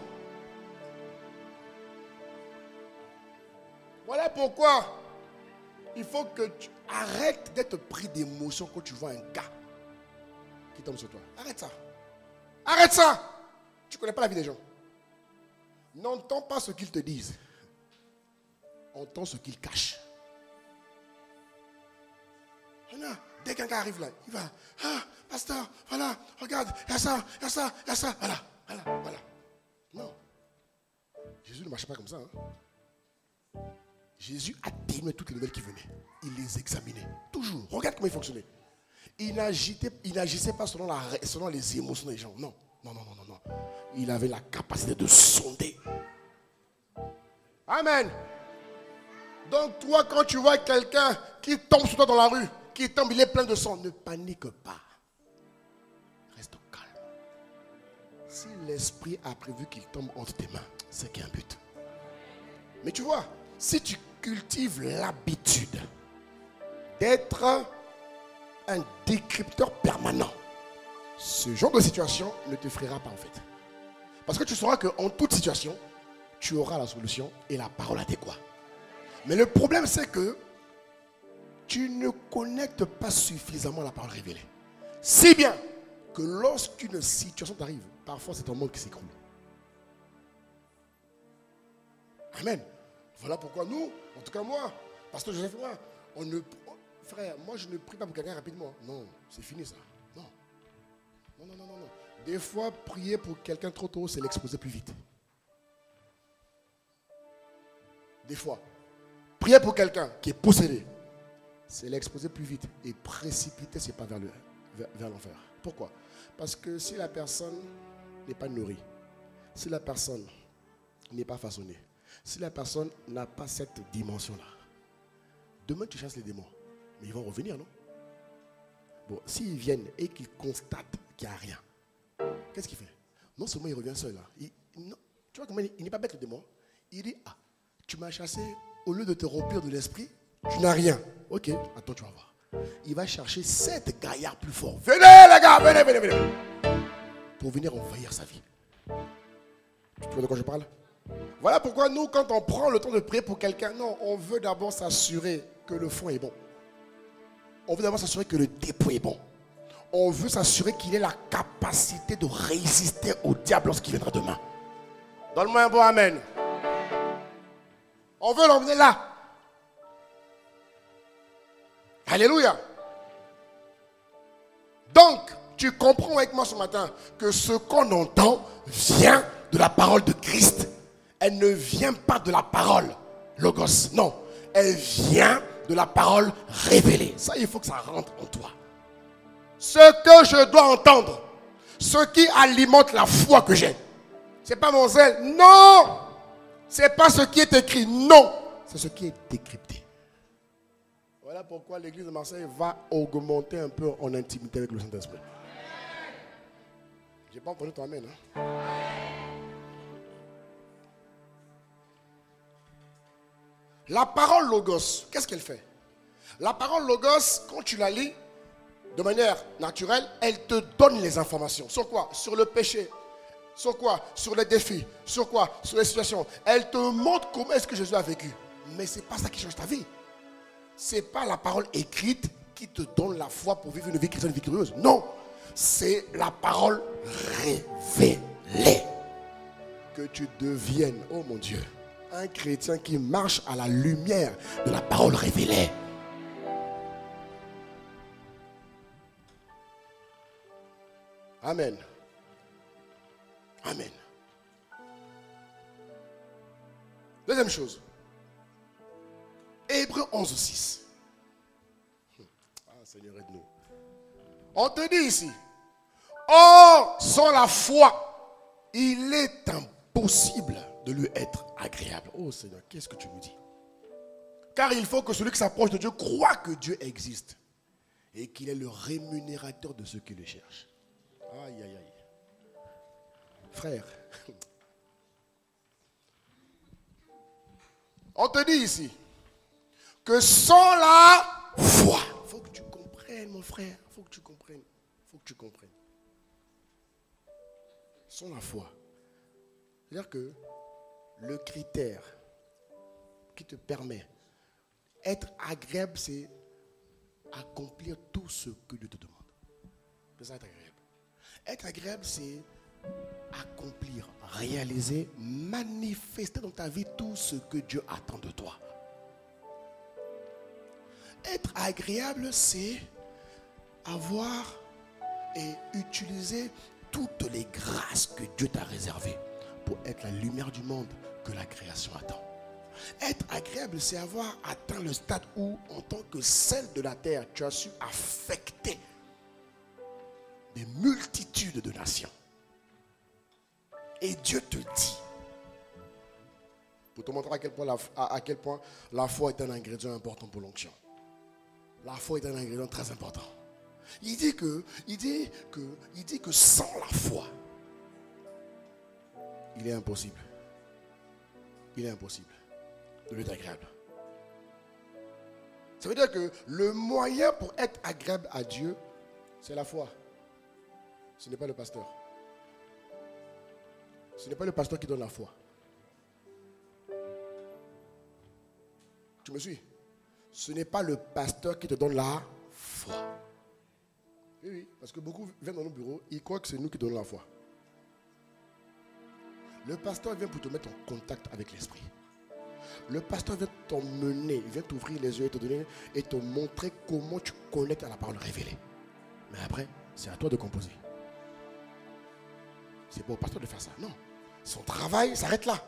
Voilà pourquoi il faut que tu arrêtes d'être pris d'émotion quand tu vois un gars qui tombe sur toi. Arrête ça. Arrête ça. Tu ne connais pas la vie des gens. N'entends pas ce qu'ils te disent. Entends ce qu'ils cachent. Dès qu'un gars arrive là, il va, ah, pasteur, voilà, regarde, il y a ça, il y a ça, il y a ça, voilà. Non. Jésus ne marchait pas comme ça. Hein. Jésus atténuait toutes les nouvelles qui venaient. Il les examinait. Toujours. Regarde comment il fonctionnait. Il n'agissait pas selon les émotions des gens. Non. Il avait la capacité de sonder. Amen. Donc toi, quand tu vois quelqu'un qui tombe sur toi dans la rue, qui tombe, il est plein de sang, ne panique pas. Reste calme. Si l'esprit a prévu qu'il tombe entre tes mains, c'est qu'il y a un but. Mais tu vois, si tu cultives l'habitude d'être un décrypteur permanent, ce genre de situation ne te frayera pas en fait. Parce que tu sauras qu'en toute situation, tu auras la solution et la parole adéquate. Mais le problème c'est que tu ne connectes pas suffisamment la parole révélée. Si bien que lorsqu'une situation t'arrive, parfois c'est ton monde qui s'écroule. Amen. Voilà pourquoi nous, en tout cas moi, pasteur Joseph, frère, moi je ne prie pas pour quelqu'un rapidement. Non, c'est fini ça. Non. Des fois, prier pour quelqu'un trop tôt, c'est l'exposer plus vite. Des fois, prier pour quelqu'un qui est possédé, c'est l'exposer plus vite et précipiter ses pas vers l'enfer. Pourquoi? Parce que si la personne n'est pas nourrie, si la personne n'est pas façonnée, si la personne n'a pas cette dimension-là, demain tu chasses les démons, mais ils vont revenir, non? Bon, s'ils viennent et qu'ils constatent qu'il n'y a rien, qu'est-ce qu'il fait? Non seulement il revient seul, là. Tu vois comment il n'est pas bête le démon. Il dit, ah, tu m'as chassé, au lieu de te remplir de l'esprit, tu n'as rien. Ok, attends, tu vas voir. Il va chercher 7 gaillards plus forts. Venez les gars, venez. Pour venir envahir sa vie. Tu vois de quoi je parle? Voilà pourquoi nous, quand on prend le temps de prier pour quelqu'un, non, on veut d'abord s'assurer que le fond est bon. On veut d'abord s'assurer que le dépôt est bon. On veut s'assurer qu'il ait la capacité de résister au diable lorsqu'il viendra demain. Donne-moi un bon amen. On veut l'emmener là. Alléluia. Donc, tu comprends avec moi ce matin que ce qu'on entend vient de la parole de Christ. Elle ne vient pas de la parole Logos. Non, elle vient de la parole révélée. Ça, il faut que ça rentre en toi. Ce que je dois entendre, ce qui alimente la foi que j'ai, ce n'est pas mon zèle. Non, ce n'est pas ce qui est écrit. Non, c'est ce qui est décrypté. Voilà pourquoi l'église de Marseille va augmenter un peu en intimité avec le Saint-Esprit. Je n'ai pas entendu ton amen. Hein? La parole Logos, qu'est-ce qu'elle fait? La parole Logos, quand tu la lis de manière naturelle, elle te donne les informations. Sur quoi? Sur le péché. Sur quoi? Sur les défis. Sur quoi? Sur les situations. Elle te montre comment est-ce que Jésus a vécu. Mais ce n'est pas ça qui change ta vie. Ce n'est pas la parole écrite qui te donne la foi pour vivre une vie chrétienne victorieuse. Non, c'est la parole révélée. Que tu deviennes, oh mon Dieu, un chrétien qui marche à la lumière de la parole révélée. Amen. Amen. Deuxième chose. Hébreux 11:6. Ah, Seigneur, aide-nous. On te dit ici. Or, sans la foi, il est impossible de lui être agréable. Oh Seigneur, qu'est-ce que tu me dis? Car il faut que celui qui s'approche de Dieu croit que Dieu existe et qu'il est le rémunérateur de ceux qui le cherchent. Aïe, aïe, aïe. Frère, on te dit ici que sans la foi, il faut que tu comprennes, mon frère, il faut que tu comprennes, il faut que tu comprennes. Sans la foi, c'est-à-dire que le critère qui te permet d'être agréable, c'est accomplir tout ce que Dieu te demande. C'est ça être agréable. Être agréable, c'est accomplir, réaliser, manifester dans ta vie tout ce que Dieu attend de toi. Être agréable, c'est avoir et utiliser toutes les grâces que Dieu t'a réservées pour être la lumière du monde que la création attend. Être agréable, c'est avoir atteint le stade où, en tant que sel de la terre, tu as su affecter des multitudes de nations. Et Dieu te dit, pour te montrer à quel point la foi est un ingrédient important pour l'onction. La foi est un ingrédient très important. Il dit que sans la foi, il est impossible. Il est impossible de lui être agréable. Ça veut dire que le moyen pour être agréable à Dieu, c'est la foi. Ce n'est pas le pasteur. Ce n'est pas le pasteur qui donne la foi. Tu me suis? Ce n'est pas le pasteur qui te donne la foi. Oui, oui, parce que beaucoup viennent dans nos bureaux, ils croient que c'est nous qui donnons la foi. Le pasteur vient pour te mettre en contact avec l'esprit. Le pasteur vient t'emmener, il vient t'ouvrir les yeux et te donner et te montrer comment tu connectes à la parole révélée. Mais après, c'est à toi de composer. C'est pas au pasteur de faire ça, non. Son travail s'arrête là.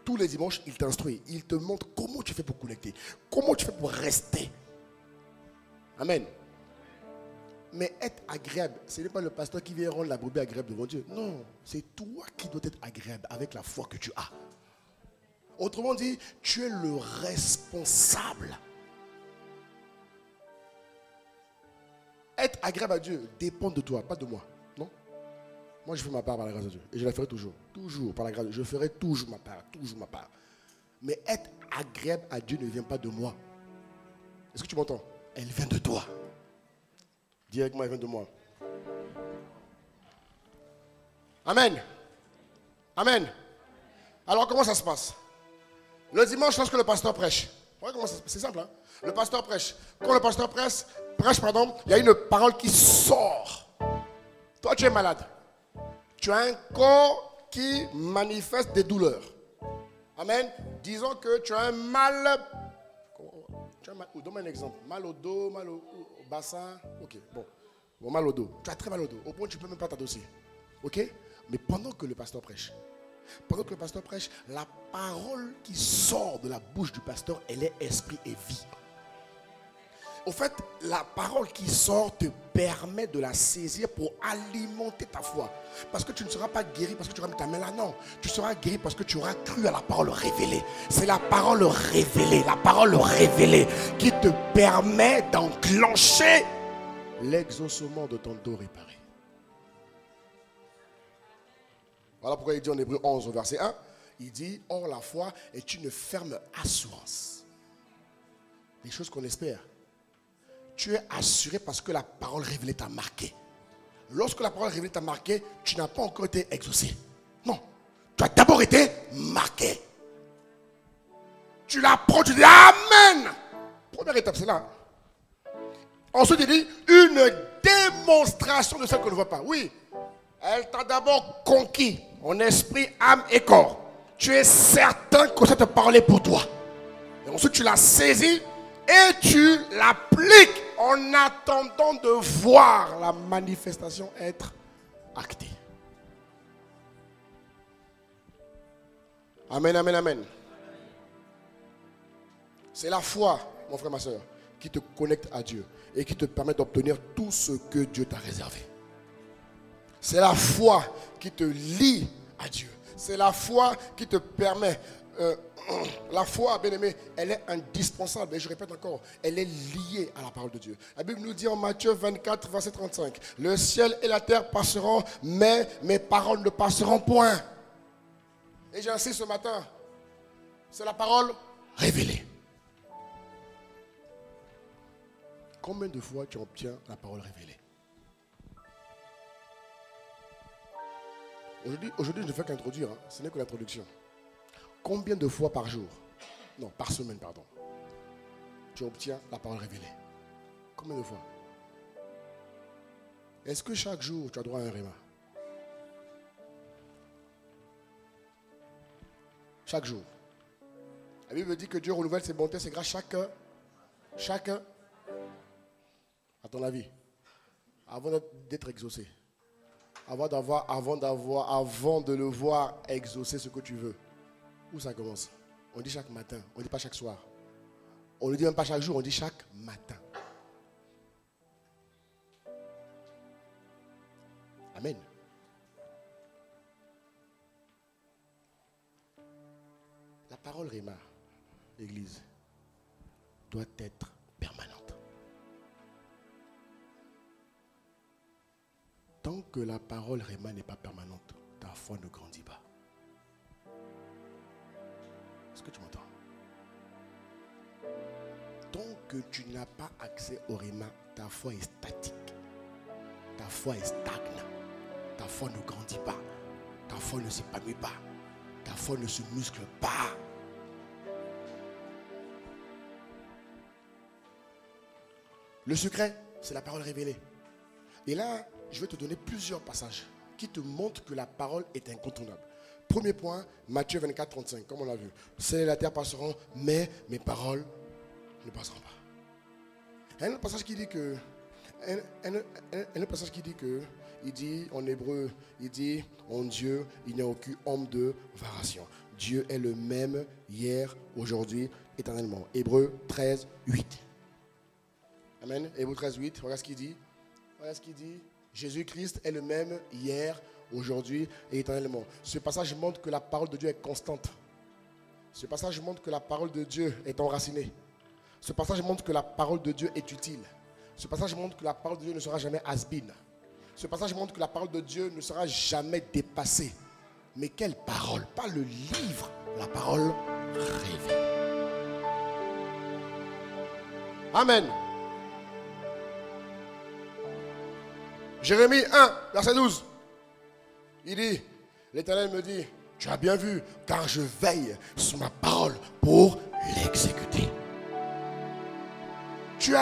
Tous les dimanches, il t'instruit. Il te montre comment tu fais pour connecter. Comment tu fais pour rester. Amen. Mais être agréable, ce n'est pas le pasteur qui vient rendre la brebis agréable devant Dieu. Non, c'est toi qui dois être agréable avec la foi que tu as. Autrement dit, tu es le responsable. Être agréable à Dieu dépend de toi, pas de moi. Non? Moi, je fais ma part par la grâce de Dieu. Et je la ferai toujours. Toujours par la grâce de Dieu. Je ferai toujours ma part. Toujours ma part. Mais être agréable à Dieu ne vient pas de moi. Est-ce que tu m'entends? Elle vient de toi. Dis avec moi, elle vient de moi. Amen. Amen. Alors, comment ça se passe? Le dimanche, lorsque le pasteur prêche. C'est simple, hein? Le pasteur prêche. Quand le pasteur prêche, il y a une parole qui sort. Toi, tu es malade. Tu as un corps qui manifeste des douleurs. Amen. Disons que tu as un mal. Donne-moi un exemple. Mal au dos, mal au bassin. Ok, bon, mal au dos. Tu as très mal au dos. Au point où tu ne peux même pas t'adosser. Ok? Mais pendant que le pasteur prêche, la parole qui sort de la bouche du pasteur, elle est esprit et vie. Au fait, la parole qui sort te permet de la saisir pour alimenter ta foi. Parce que tu ne seras pas guéri parce que tu auras mis ta main là, non. Tu seras guéri parce que tu auras cru à la parole révélée. C'est la parole révélée qui te permet d'enclencher l'exaucement de ton dos réparé. Voilà pourquoi il dit en Hébreux 11 au verset 1, il dit, or la foi est une ferme assurance. Les choses qu'on espère. Tu es assuré parce que la parole révélée t'a marqué. Lorsque la parole révélée t'a marqué, tu n'as pas encore été exaucé. Non. Tu as d'abord été marqué. Tu l'apprends, tu dis Amen. Première étape, c'est là. Ensuite, il dit une démonstration de ce qu'on ne voit pas. Oui, elle t'a d'abord conquis en esprit, âme et corps. Tu es certain que cette parole est pour toi. Et ensuite, tu la saisis et tu l'appliques en attendant de voir la manifestation être acté. Amen, amen, amen. C'est la foi, mon frère, ma soeur, qui te connecte à Dieu et qui te permet d'obtenir tout ce que Dieu t'a réservé. C'est la foi qui te lie à Dieu. C'est la foi qui te permet... la foi, bien aimé, elle est indispensable. Et je répète encore, elle est liée à la parole de Dieu. La Bible nous dit en Matthieu 24, verset 35, le ciel et la terre passeront, mais mes paroles ne passeront point. Et j'insiste ce matin, c'est la parole révélée. Combien de fois tu obtiens la parole révélée? Aujourd'hui, je ne fais qu'introduire, hein. Ce n'est que l'introduction. Combien de fois par jour, non, par semaine, pardon, tu obtiens la parole révélée? Combien de fois? Est-ce que chaque jour, tu as droit à un réma? Chaque jour. La Bible dit que Dieu renouvelle ses bontés, ses grâces chaque, à ton avis, avant d'être exaucé, avant de le voir exaucer ce que tu veux. Où ça commence? On dit chaque matin, on ne dit pas chaque soir. On ne dit même pas chaque jour, on dit chaque matin. Amen. La parole Réma, l'Église, doit être permanente. Tant que la parole Réma n'est pas permanente, ta foi ne grandit pas. Est-ce que tu m'entends? Tant que tu n'as pas accès au Réma, ta foi est statique. Ta foi est stagne. Ta foi ne grandit pas. Ta foi ne s'épanouit pas. Ta foi ne se muscle pas. Le secret, c'est la parole révélée. Et là, je vais te donner plusieurs passages qui te montrent que la parole est incontournable. Premier point, Matthieu 24, 35, comme on l'a vu. C'est la terre passeront, mais mes paroles ne passeront pas. Un autre passage qui dit que, il dit en hébreu, il dit, en Dieu, il n'y a aucune homme de variation. Dieu est le même hier, aujourd'hui, éternellement. Hébreu 13, 8. Amen. Hébreu 13, 8, regarde ce qu'il dit. Regarde ce qu'il dit. Jésus-Christ est le même hier, aujourd'hui et éternellement. Ce passage montre que la parole de Dieu est constante. Ce passage montre que la parole de Dieu est enracinée. Ce passage montre que la parole de Dieu est utile. Ce passage montre que la parole de Dieu ne sera jamais has-been. Ce passage montre que la parole de Dieu ne sera jamais dépassée. Mais quelle parole? Pas le livre, la parole révélée. Amen. Jérémie 1, verset 12. Il dit, l'Éternel me dit, tu as bien vu, car je veille sur ma parole pour l'exécuter. Tu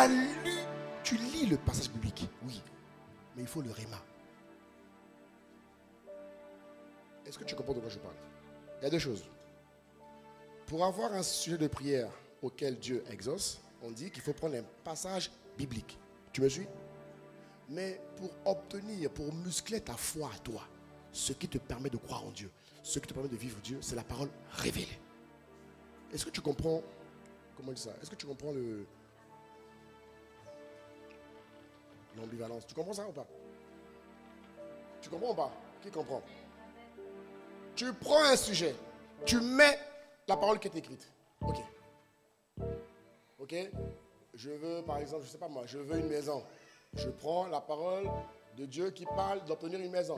lis le passage biblique, oui, mais il faut le réma. Est-ce que tu comprends de quoi je parle? Il y a deux choses. Pour avoir un sujet de prière auquel Dieu exauce, on dit qu'il faut prendre un passage biblique. Tu me suis? Mais pour obtenir, pour muscler ta foi à toi, ce qui te permet de croire en Dieu, ce qui te permet de vivre Dieu, c'est la parole révélée. Est-ce que tu comprends, comment dire ça? Est-ce que tu comprends l'ambivalence? Tu comprends ça ou pas? Tu comprends ou pas? Qui comprend? Tu prends un sujet, tu mets la parole qui est écrite. Ok. Ok. Je veux, par exemple, je ne sais pas moi, je veux une maison. Je prends la parole de Dieu qui parle d'obtenir une maison.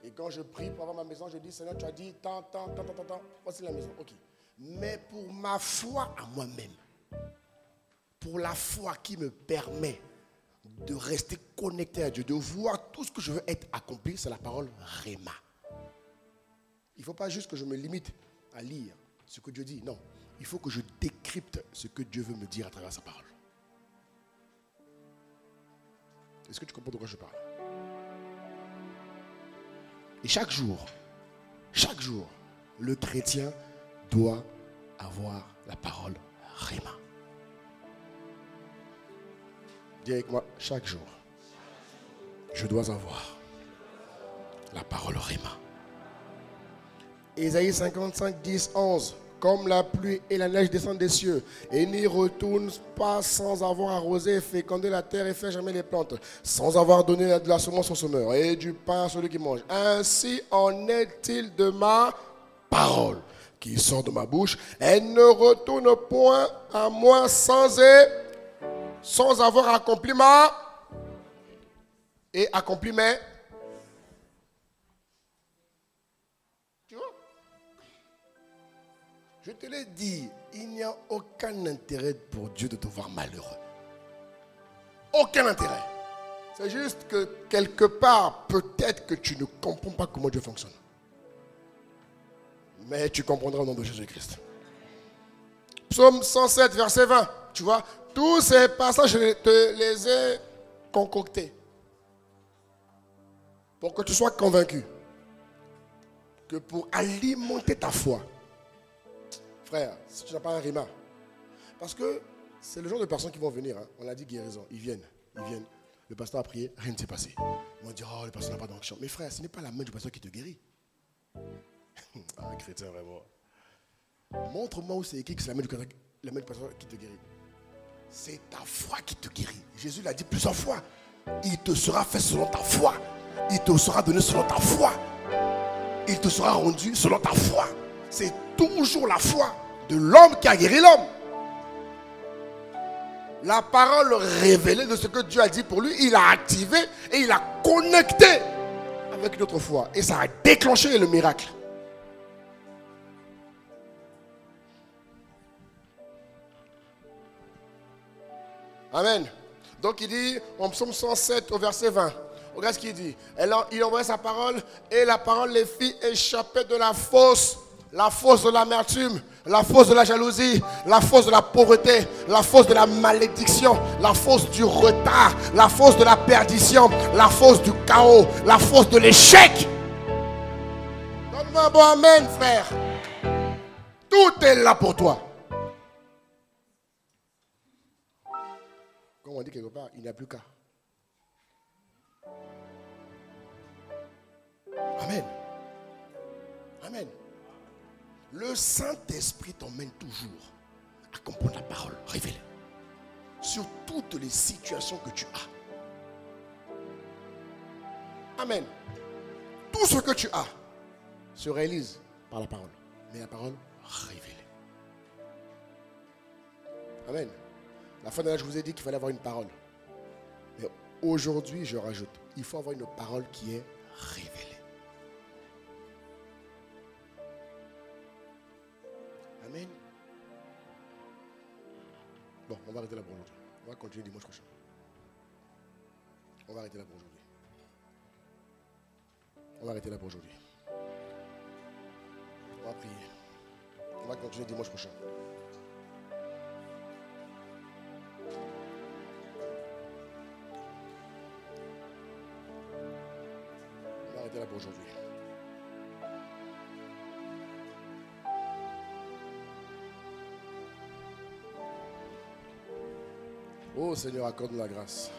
Et quand je prie pour avoir ma maison, je dis, Seigneur, tu as dit tant, voici la maison. Ok. Mais pour ma foi à moi-même, pour la foi qui me permet de rester connecté à Dieu, de voir tout ce que je veux être accompli, c'est la parole Réma. Il ne faut pas juste que je me limite à lire ce que Dieu dit. Non, il faut que je décrypte ce que Dieu veut me dire à travers sa parole. Est-ce que tu comprends de quoi je parle? Et chaque jour, le chrétien doit avoir la parole Réma. Dis avec moi, chaque jour, je dois avoir la parole Réma. Ésaïe 55, 10, 11. Comme la pluie et la neige descendent des cieux et n'y retournent pas sans avoir arrosé et fécondé la terre et fait germer les plantes, sans avoir donné de la semence au semeur et du pain à celui qui mange. Ainsi en est-il de ma parole qui sort de ma bouche. Elle ne retourne point à moi sans avoir accompli mes. Tu vois? Je te l'ai dit, il n'y a aucun intérêt pour Dieu de te voir malheureux. Aucun intérêt. C'est juste que quelque part, peut-être que tu ne comprends pas comment Dieu fonctionne. Mais tu comprendras au nom de Jésus-Christ. Psaume 107, verset 20. Tu vois, tous ces passages, je te les ai concoctés. Pour que tu sois convaincu que pour alimenter ta foi, frère, si tu n'as pas un rima, parce que c'est le genre de personnes qui vont venir, hein. On a dit guérison, ils viennent, le pasteur a prié, rien ne s'est passé. Ils vont dire, oh, le pasteur n'a pas d'onction. Mais frère, ce n'est pas la main du pasteur qui te guérit. Ah, chrétien, vraiment. Montre-moi où c'est écrit que c'est la main du pasteur qui te guérit. C'est ta foi qui te guérit. Jésus l'a dit plusieurs fois. Il te sera fait selon ta foi. Il te sera donné selon ta foi. Il te sera rendu selon ta foi. C'est toujours la foi de l'homme qui a guéri l'homme. La parole révélée de ce que Dieu a dit pour lui, il a activé et il a connecté avec notre foi. Et ça a déclenché le miracle. Amen. Donc il dit en psaume 107 au verset 20. Regarde ce qu'il dit. Il envoyait sa parole et la parole les fit échapper de la fosse de l'amertume, la fosse de la jalousie, la fosse de la pauvreté, la fosse de la malédiction, la fosse du retard, la fosse de la perdition, la fosse du chaos, la fosse de l'échec. Donne-moi un bon amen, frère. Tout est là pour toi. Comme on dit quelque part, il n'y a plus qu'à. Amen. Amen. Le Saint-Esprit t'emmène toujours à comprendre la parole révélée sur toutes les situations que tu as. Amen. Tout ce que tu as se réalise par la parole, mais la parole révélée. Amen. La fin de l'année, je vous ai dit qu'il fallait avoir une parole. Mais aujourd'hui, je rajoute, il faut avoir une parole qui est révélée. Amen. Bon, on va arrêter là pour aujourd'hui. On va continuer dimanche prochain. On va arrêter là pour aujourd'hui. On va arrêter là pour aujourd'hui. On va prier. On va continuer dimanche prochain. On va arrêter là pour aujourd'hui. Oh Seigneur, accorde-nous la grâce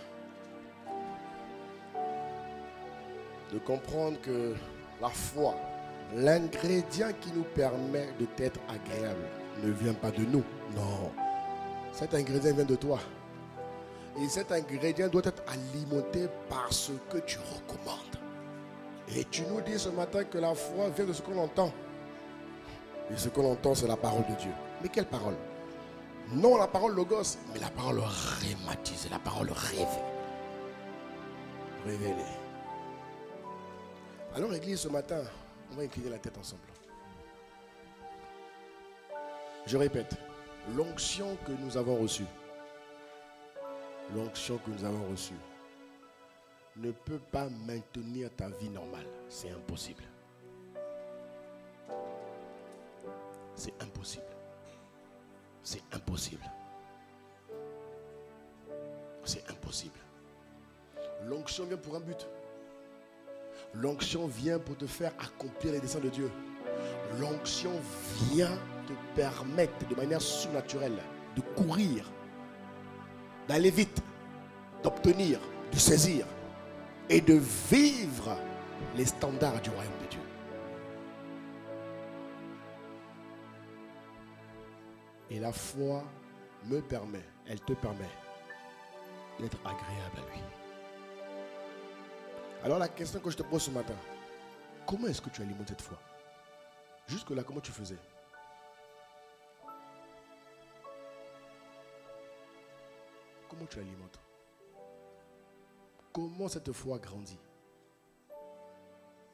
de comprendre que la foi, l'ingrédient qui nous permet d'être agréable, ne vient pas de nous. Non, cet ingrédient vient de toi. Et cet ingrédient doit être alimenté par ce que tu recommandes. Et tu nous dis ce matin que la foi vient de ce qu'on entend. Et ce qu'on entend, c'est la parole de Dieu. Mais quelle parole? Non la parole logos, mais la parole rématisée, la parole révélée. Alors l'église ce matin, on va incliner la tête ensemble. Je répète, l'onction que nous avons reçue, ne peut pas maintenir ta vie normale. C'est impossible. C'est impossible. C'est impossible. C'est impossible. L'onction vient pour un but. L'onction vient pour te faire accomplir les desseins de Dieu. L'onction vient te permettre de manière surnaturelle de courir, d'aller vite, d'obtenir, de saisir et de vivre les standards du royaume de Dieu. Et la foi me permet, elle te permet d'être agréable à lui. Alors la question que je te pose ce matin, comment est-ce que tu alimentes cette foi? Jusque-là, comment tu faisais? Comment tu alimentes? Comment cette foi grandit?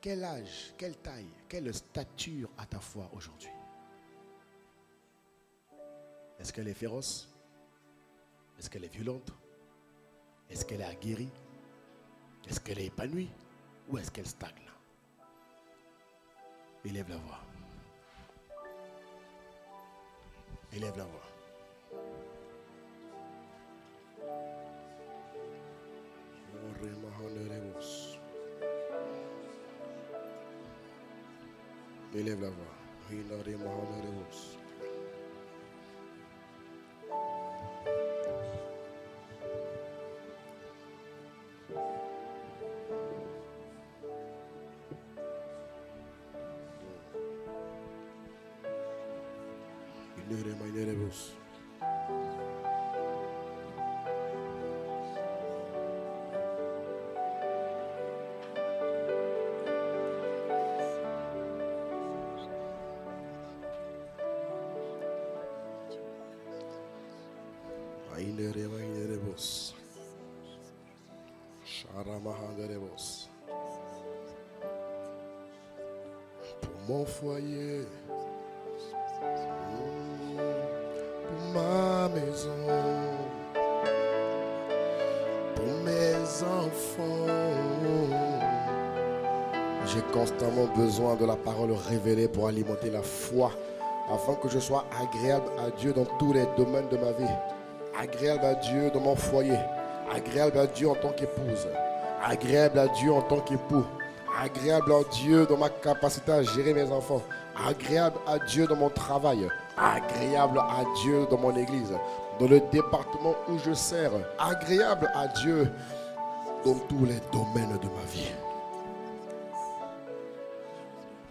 Quel âge, quelle taille, quelle stature a ta foi aujourd'hui? Est-ce qu'elle est féroce? Est-ce qu'elle est violente? Est-ce qu'elle est aguerrie? Est-ce qu'elle est épanouie? Ou est-ce qu'elle stagne? Élève la voix. Élève la voix. Élève la voix. Pour mon foyer, pour ma maison, pour mes enfants, j'ai constamment besoin de la parole révélée pour alimenter la foi, afin que je sois agréable à Dieu dans tous les domaines de ma vie. Agréable à Dieu dans mon foyer, agréable à Dieu en tant qu'épouse, agréable à Dieu en tant qu'époux, agréable à Dieu dans ma capacité à gérer mes enfants, agréable à Dieu dans mon travail, agréable à Dieu dans mon église, dans le département où je sers, agréable à Dieu dans tous les domaines de ma vie.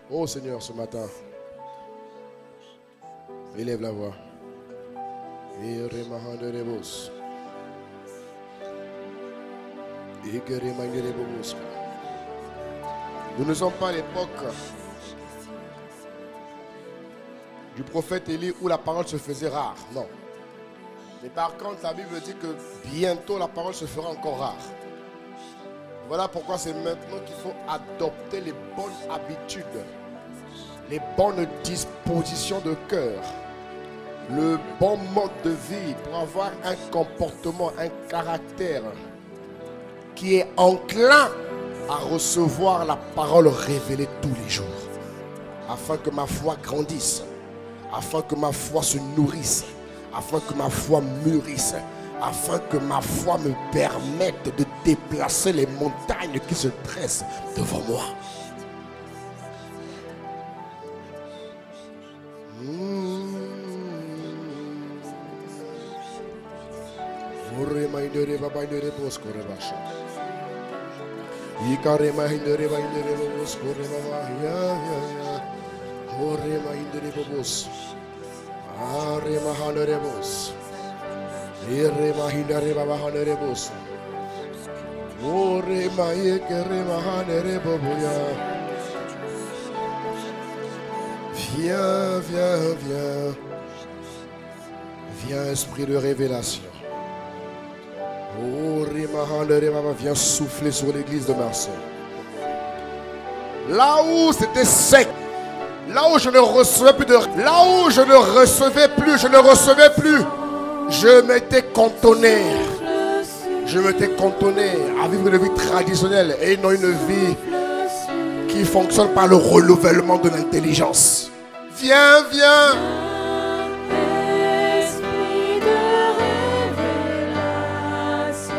Oh Seigneur, ce matin, élève la voix. Nous ne sommes pas à l'époque du prophète Élie où la parole se faisait rare, non. Mais par contre, la Bible dit que bientôt la parole se fera encore rare. Voilà pourquoi c'est maintenant qu'il faut adopter les bonnes habitudes, les bonnes dispositions de cœur, le bon mode de vie pour avoir un comportement, un caractère qui est enclin à recevoir la parole révélée tous les jours, afin que ma foi grandisse, afin que ma foi se nourrisse, afin que ma foi mûrisse, afin que ma foi me permette de déplacer les montagnes qui se dressent devant moi. Viens, viens, viens. Viens, esprit de révélation. Oh, viens souffler sur l'église de Marseille. Là où c'était sec, là où je ne recevais plus je m'étais cantonné. Je m'étais cantonné à vivre une vie traditionnelle et non une vie qui fonctionne par le renouvellement de l'intelligence. Viens, viens.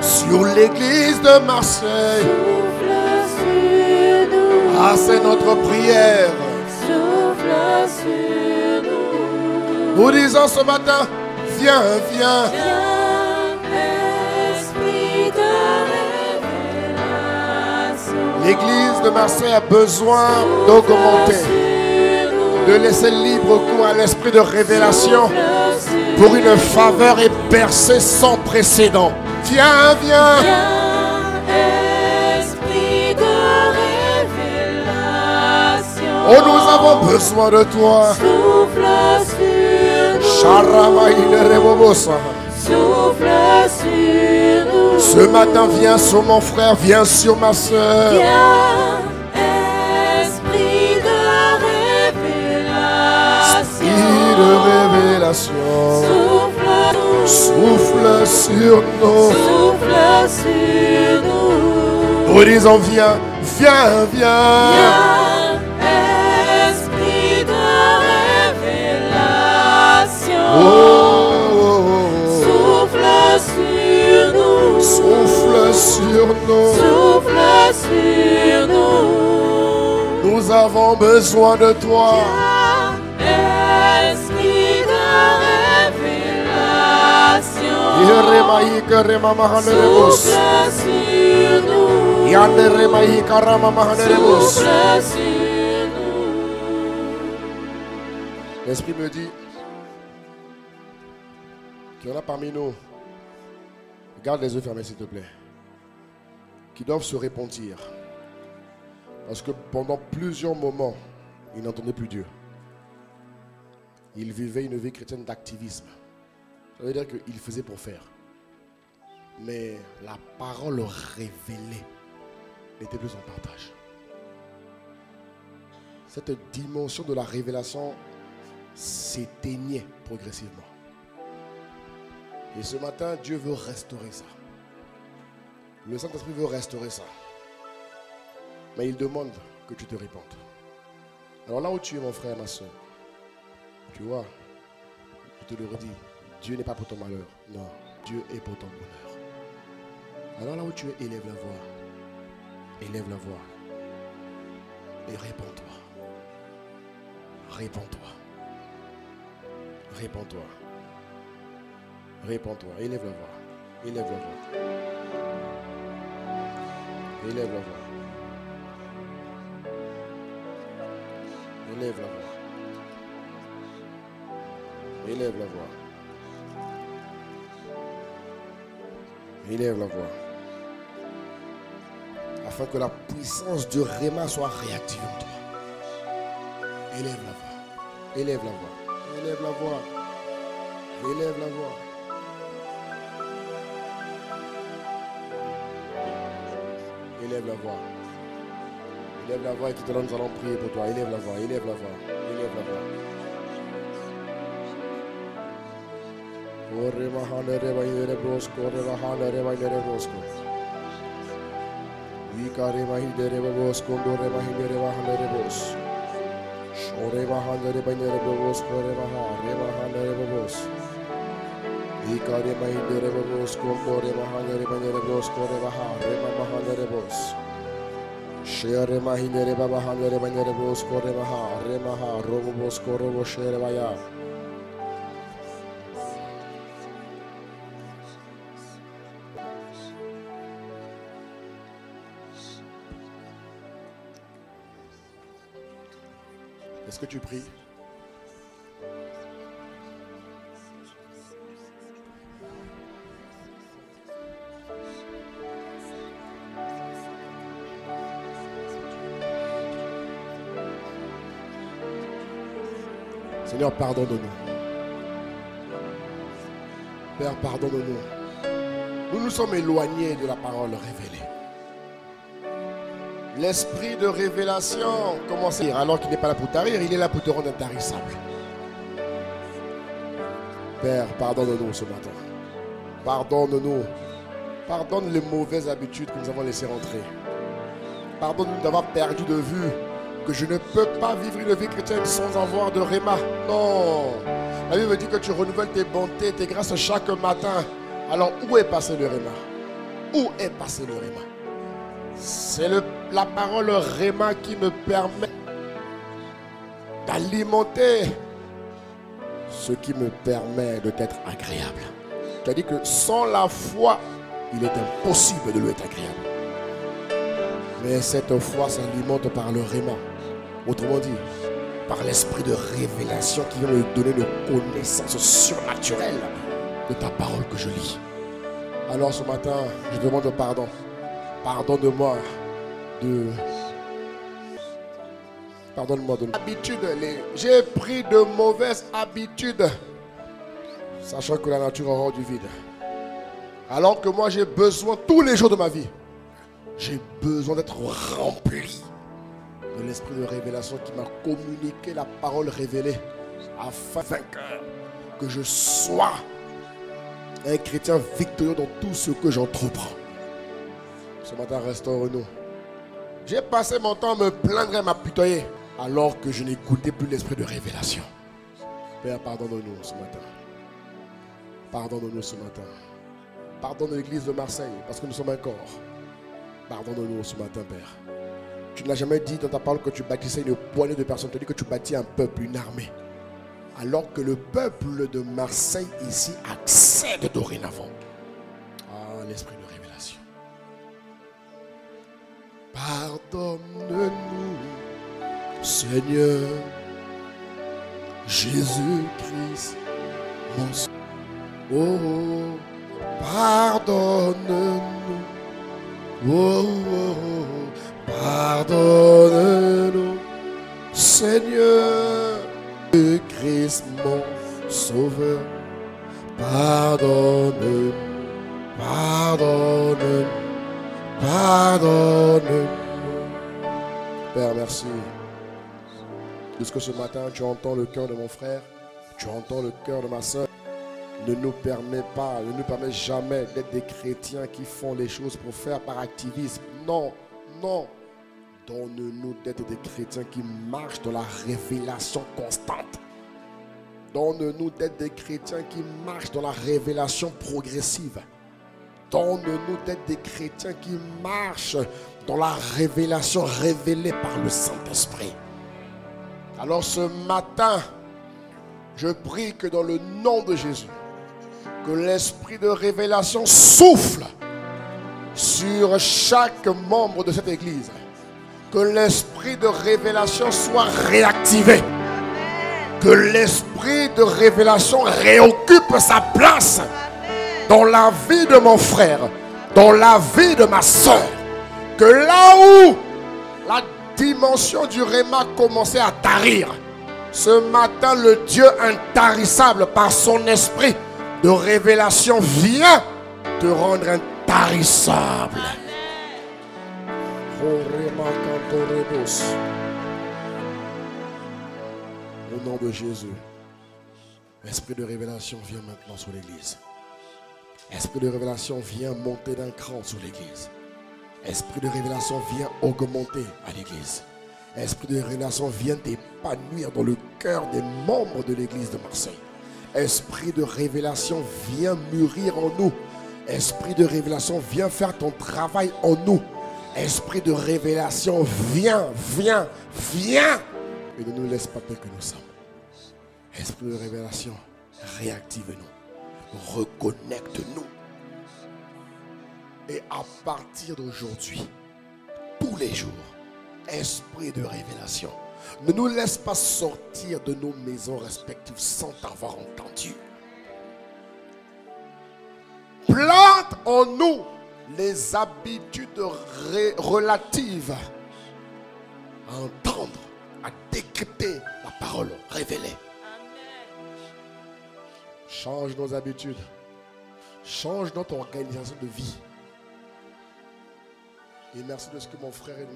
Sur l'église de Marseille. Ah, c'est notre prière. Nous disons ce matin, viens, viens. L'église de Marseille a besoin d'augmenter, de laisser libre cours à l'esprit de révélation pour une faveur et percée sans précédent. Viens, viens. Esprit de révélation. Oh, nous avons besoin de toi. Souffle sur nous. Souffle sur nous. Ce matin, viens sur mon frère, viens sur ma soeur. Viens, esprit de révélation. Esprit de révélation. Souffle sur nous. Souffle sur nous. Nous disons viens, viens, viens. Viens, esprit de révélation. Oh, oh, oh. Souffle sur nous. Souffle sur nous. Souffle sur nous. Nous avons besoin de toi. Esprit de révélation. Souffle sur nous. Souffle sur nous. L'Esprit me dit qu'il y en a parmi nous, garde les yeux fermés s'il te plaît, qui doivent se repentir. Parce que pendant plusieurs moments, ils n'entendaient plus Dieu. Ils vivaient une vie chrétienne d'activisme. Ça veut dire qu'ils faisaient pour faire. Mais la parole révélée n'était plus en partage. Cette dimension de la révélation s'éteignait progressivement. Et ce matin, Dieu veut restaurer ça. Le Saint-Esprit veut restaurer ça. Mais il demande que tu te répandes. Alors là où tu es, mon frère, ma soeur, tu vois, je te le redis, Dieu n'est pas pour ton malheur. Non, Dieu est pour ton bonheur. Alors là où tu es, élève la voix. Élève la voix. Et répands-toi. Répands-toi. Répands-toi. Répands-toi. Élève la voix. Élève la voix. Élève la voix. Élève la voix. Élève la voix. Élève la voix. Afin que la puissance du Réma soit réactivée en toi. Élève la voix. Élève la voix. Élève la voix. Élève la voix. Élève la voix. Élève la voix et tout à l'heure nous allons prier pour toi. Élève la voix. Élève la voix. Élève la voix. Est-ce que tu pries? Seigneur, pardonne-nous. Père, pardonne-nous. Nous nous sommes éloignés de la parole révélée. L'esprit de révélation commence à dire, alors qu'il n'est pas là pour tarir, il est là pour te rendre intarissable. Père, pardonne-nous ce matin. Pardonne-nous. Pardonne les mauvaises habitudes que nous avons laissées rentrer. Pardonne-nous d'avoir perdu de vue que je ne peux pas vivre une vie chrétienne sans avoir de Réma. Non. La Bible me dit que tu renouvelles tes bontés, tes grâces chaque matin. Alors où est passé le Réma? Où est passé le Réma? C'est la parole Réma qui me permet d'alimenter ce qui me permet de t'être agréable. Tu as dit que sans la foi, il est impossible de lui être agréable. Mais cette foi s'alimente par le réma. Autrement dit, par l'esprit de révélation qui vient me donner une connaissance surnaturelle de ta parole que je lis. Alors ce matin, je demande pardon. Pardonne-moi de... Pardonne-moi de... J'ai pris de mauvaises habitudes, sachant que la nature aura du vide. Alors que moi j'ai besoin tous les jours de ma vie. J'ai besoin d'être rempli de l'esprit de révélation qui m'a communiqué la parole révélée afin que je sois un chrétien victorieux dans tout ce que j'entreprends. Ce matin, restaure-nous. J'ai passé mon temps à me plaindre et à m'apitoyer alors que je n'écoutais plus l'esprit de révélation. Père, pardonne-nous ce matin. Pardonne-nous ce matin. Pardonne l'église de Marseille parce que nous sommes un corps. Pardonne-nous ce matin, Père. Tu n'as jamais dit dans ta parole que tu bâtissais une poignée de personnes. Tu as dit que tu bâtis un peuple, une armée. Alors que le peuple de Marseille ici accède dorénavant à l'esprit de révélation. Pardonne-nous, Seigneur Jésus-Christ, mon Sauveur. Oh, pardonne-nous. Oh, oh, oh, pardonne-nous, Seigneur Christ, mon Sauveur. Pardonne-nous, pardonne-nous, pardonne-nous. Père, merci. Puisque ce matin, tu entends le cœur de mon frère, tu entends le cœur de ma soeur. Ne nous permets jamais d'être des chrétiens qui font les choses pour faire par activisme. Non, non. Donne-nous d'être des chrétiens qui marchent dans la révélation constante. Donne-nous d'être des chrétiens qui marchent dans la révélation progressive. Donne-nous d'être des chrétiens qui marchent dans la révélation révélée par le Saint-Esprit. Alors ce matin, je prie que dans le nom de Jésus, que l'esprit de révélation souffle sur chaque membre de cette église. Que l'esprit de révélation soit réactivé. Que l'esprit de révélation réoccupe sa place dans la vie de mon frère, dans la vie de ma soeur. Que là où la dimension du réma commençait à tarir, ce matin, le Dieu intarissable par son esprit de révélation vient te rendre intarissable. Au nom de Jésus, l'esprit de révélation vient maintenant sur l'église. Esprit de révélation vient monter d'un cran sur l'église. Esprit de révélation vient augmenter à l'église. Esprit de révélation vient t'épanouir dans le cœur des membres de l'église de Marseille. Esprit de révélation vient mûrir en nous. Esprit de révélation vient faire ton travail en nous. Esprit de révélation viens. Et ne nous laisse pas tel que nous sommes. Esprit de révélation, réactive-nous. Reconnecte-nous. Et à partir d'aujourd'hui, tous les jours, esprit de révélation, ne nous laisse pas sortir de nos maisons respectives sans t'avoir entendu. Plante en nous les habitudes relatives à entendre, à décrypter la parole révélée. Change nos habitudes. Change notre organisation de vie. Et merci de ce que mon frère et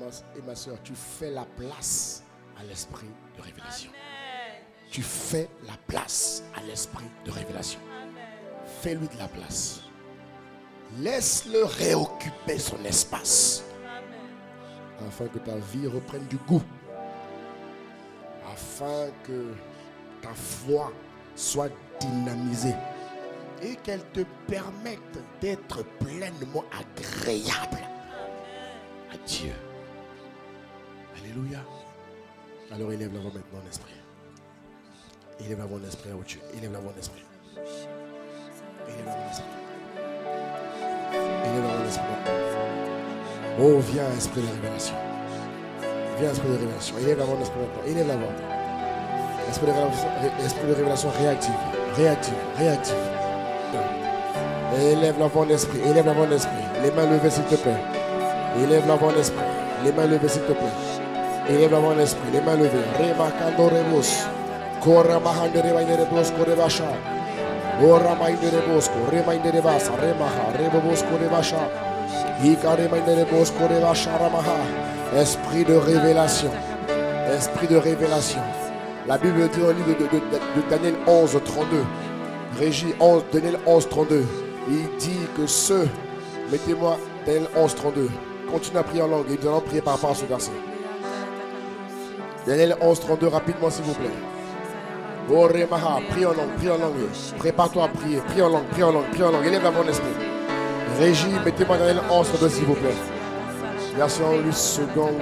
ma soeur, tu fais la place à l'esprit de révélation. Amen. Tu fais la place à l'esprit de révélation. Fais-lui de la place. Laisse-le réoccuper son espace. Amen. Afin que ta vie reprenne du goût. Afin que ta foi soit dynamisée. Et qu'elle te permette d'être pleinement agréable à Dieu. Alléluia. Alors élève la voix maintenant en esprit. Élève la voix en esprit à Dieu. Élève la voix en esprit. Élève la voix en esprit. Élève la voix en esprit maintenant. Oh, viens, esprit de révélation. Viens, esprit de révélation. Élève la voix, esprit maintenant. Élève la voix. Esprit de révélation réactive. Réactive. Réactive. Élève la voix en esprit. Élève la voix en esprit. Les mains levées, s'il te plaît. Élève la voix en esprit. Les mains levées, s'il te plaît. Élève la voix en esprit. Les mains levées. Remakando rebus. Kora mahande rebainde rebus. Korebasha. Ora mainde rebus. Remainde rebasa. Remaha. Rebus. Korebasha. Ika remainde rebus. Korebasha. Ramaha. Esprit de révélation. Esprit de révélation. La Bible dit dans le livre de Daniel 11, 32. Régis 11, Daniel 11, 32. Il dit que ceux, mettez-moi Daniel 11, 32. Continue à prier en langue et nous allons prier par rapport à ce verset. Daniel 11, 32, rapidement s'il vous plaît. Oh Remaha, prie en langue, prie en langue. Prépare-toi à prier, prie en langue, prie en langue, prie en langue. Élève la mon esprit. Régis, mettez-moi Daniel 11, 32 s'il vous plaît. Version lui second.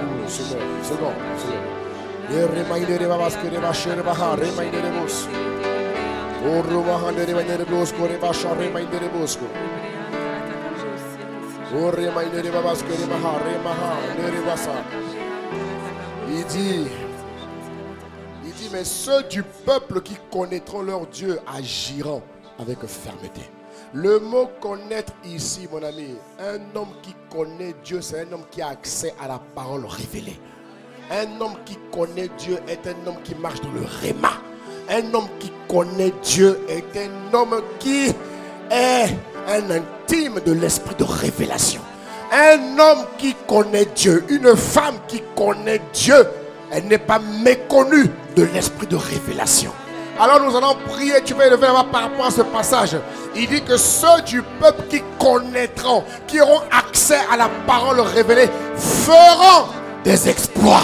Et reminder les babas que les bachers baha, reminder les bosques. Oh, reminder les bosques, les bachers, reminder les bosques. Oh, reminder les babas que les baha, les bassa. Il dit, mais ceux du peuple qui connaîtront leur Dieu agiront avec fermeté. Le mot connaître ici, mon ami, un homme qui connaît Dieu, c'est un homme qui a accès à la parole révélée. Un homme qui connaît Dieu est un homme qui marche dans le réma. Un homme qui connaît Dieu est un homme qui est un intime de l'esprit de révélation. Un homme qui connaît Dieu, une femme qui connaît Dieu, elle n'est pas méconnue de l'esprit de révélation. Alors nous allons prier, tu vas lever la main par rapport à ce passage. Il dit que ceux du peuple qui connaîtront, qui auront accès à la parole révélée, feront des exploits.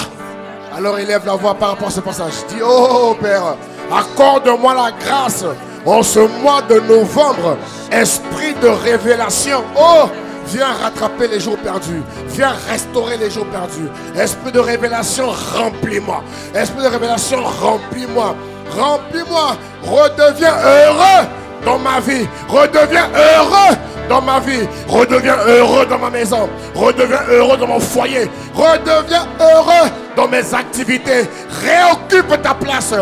Alors élève la voix par rapport à ce passage. Dis, oh Père, accorde-moi la grâce en ce mois de novembre, esprit de révélation. Oh, viens rattraper les jours perdus. Viens restaurer les jours perdus. Esprit de révélation, remplis-moi. Esprit de révélation, remplis-moi. Remplis-moi. Redeviens heureux dans ma vie. Redeviens heureux dans ma vie. Redeviens heureux dans ma maison. Redeviens heureux dans mon foyer. Redeviens heureux dans mes activités. Réoccupe ta place.